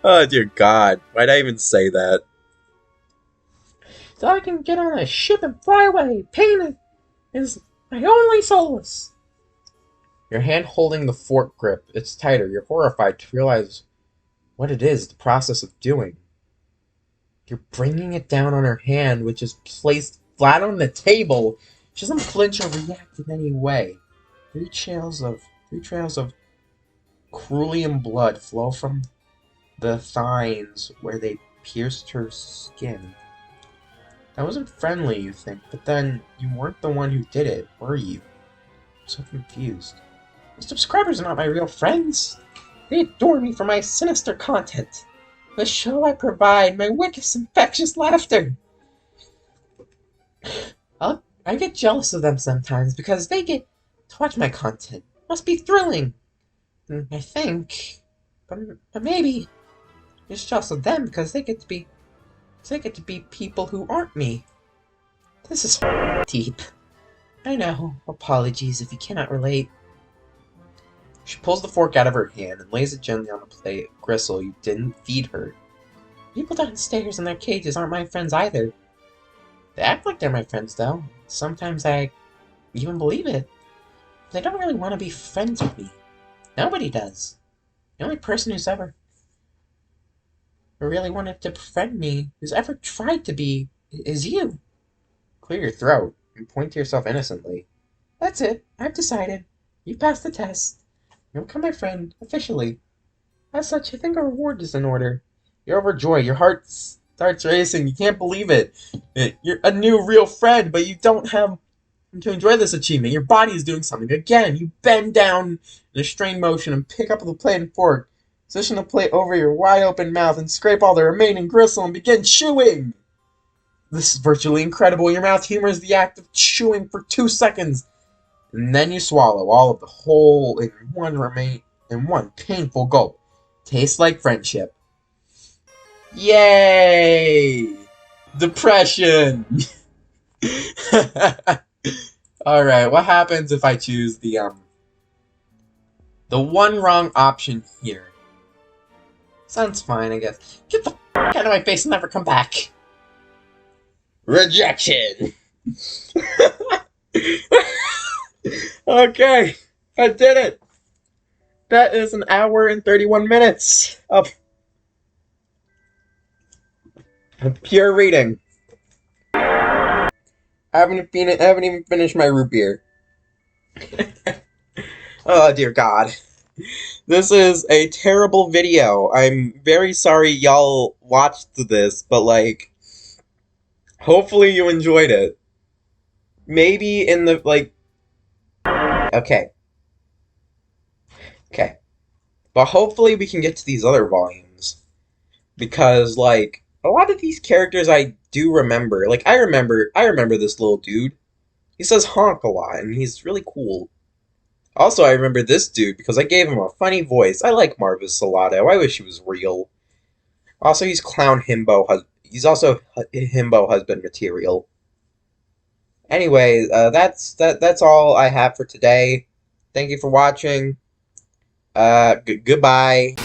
Oh dear God, why'd I even say that? So I can get on a ship and fly away. Pain is my only solace. Your hand holding the fork grip, it's tighter. You're horrified to realize what it is the process of doing. You're bringing it down on her hand, which is placed flat on the table. She doesn't flinch or react in any way. Three trails of cerulean blood flow from the thines where they pierced her skin. That wasn't friendly, you think, but then you weren't the one who did it, were you? I'm so confused. The subscribers are not my real friends. They adore me for my sinister content. The show I provide, my wicked, infectious laughter. I get jealous of them sometimes because they get to watch my content. Must be thrilling. I think, but maybe it's jealous of them because they get to be people who aren't me. This is deep. I know. Apologies if you cannot relate. She pulls the fork out of her hand and lays it gently on the plate of gristle you didn't feed her. People downstairs in their cages aren't my friends either. They act like they're my friends, though. Sometimes I even believe it. But they don't really want to be friends with me. Nobody does. The only person who's ever really wanted to befriend me, who's ever tried to be, is you. Clear your throat and point to yourself innocently. That's it. I've decided. You passed the test. You'll become my friend, officially. As such, I think a reward is in order. You're overjoyed. Your heart starts racing. You can't believe it. You're a new, real friend, but you don't have to enjoy this achievement. Your body is doing something. Again, you bend down in a strained motion and pick up the plate and fork. Position the plate over your wide-open mouth and scrape all the remaining gristle and begin chewing. This is virtually incredible. Your mouth humors the act of chewing for 2 seconds, and then you swallow all of the whole in one painful gulp. Tastes like friendship. Yay! Depression! Alright, what happens if I choose the one wrong option here? Sounds fine, I guess. Get the f*** out of my face and never come back! Rejection! Okay, I did it! That is an hour and 31 minutes of pure reading. I haven't even finished my root beer. Oh dear God. This is a terrible video. I'm very sorry y'all watched this, but like, hopefully you enjoyed it. Maybe in the, like... Okay. But hopefully we can get to these other volumes. Because, like, a lot of these characters I do remember. Like, I remember this little dude. He says honk a lot, and he's really cool. Also, I remember this dude because I gave him a funny voice. I like Marvis Salato. I wish he was real. Also, he's Clown Himbo. He's also Himbo husband material. Anyway, that's all I have for today. Thank you for watching. Goodbye.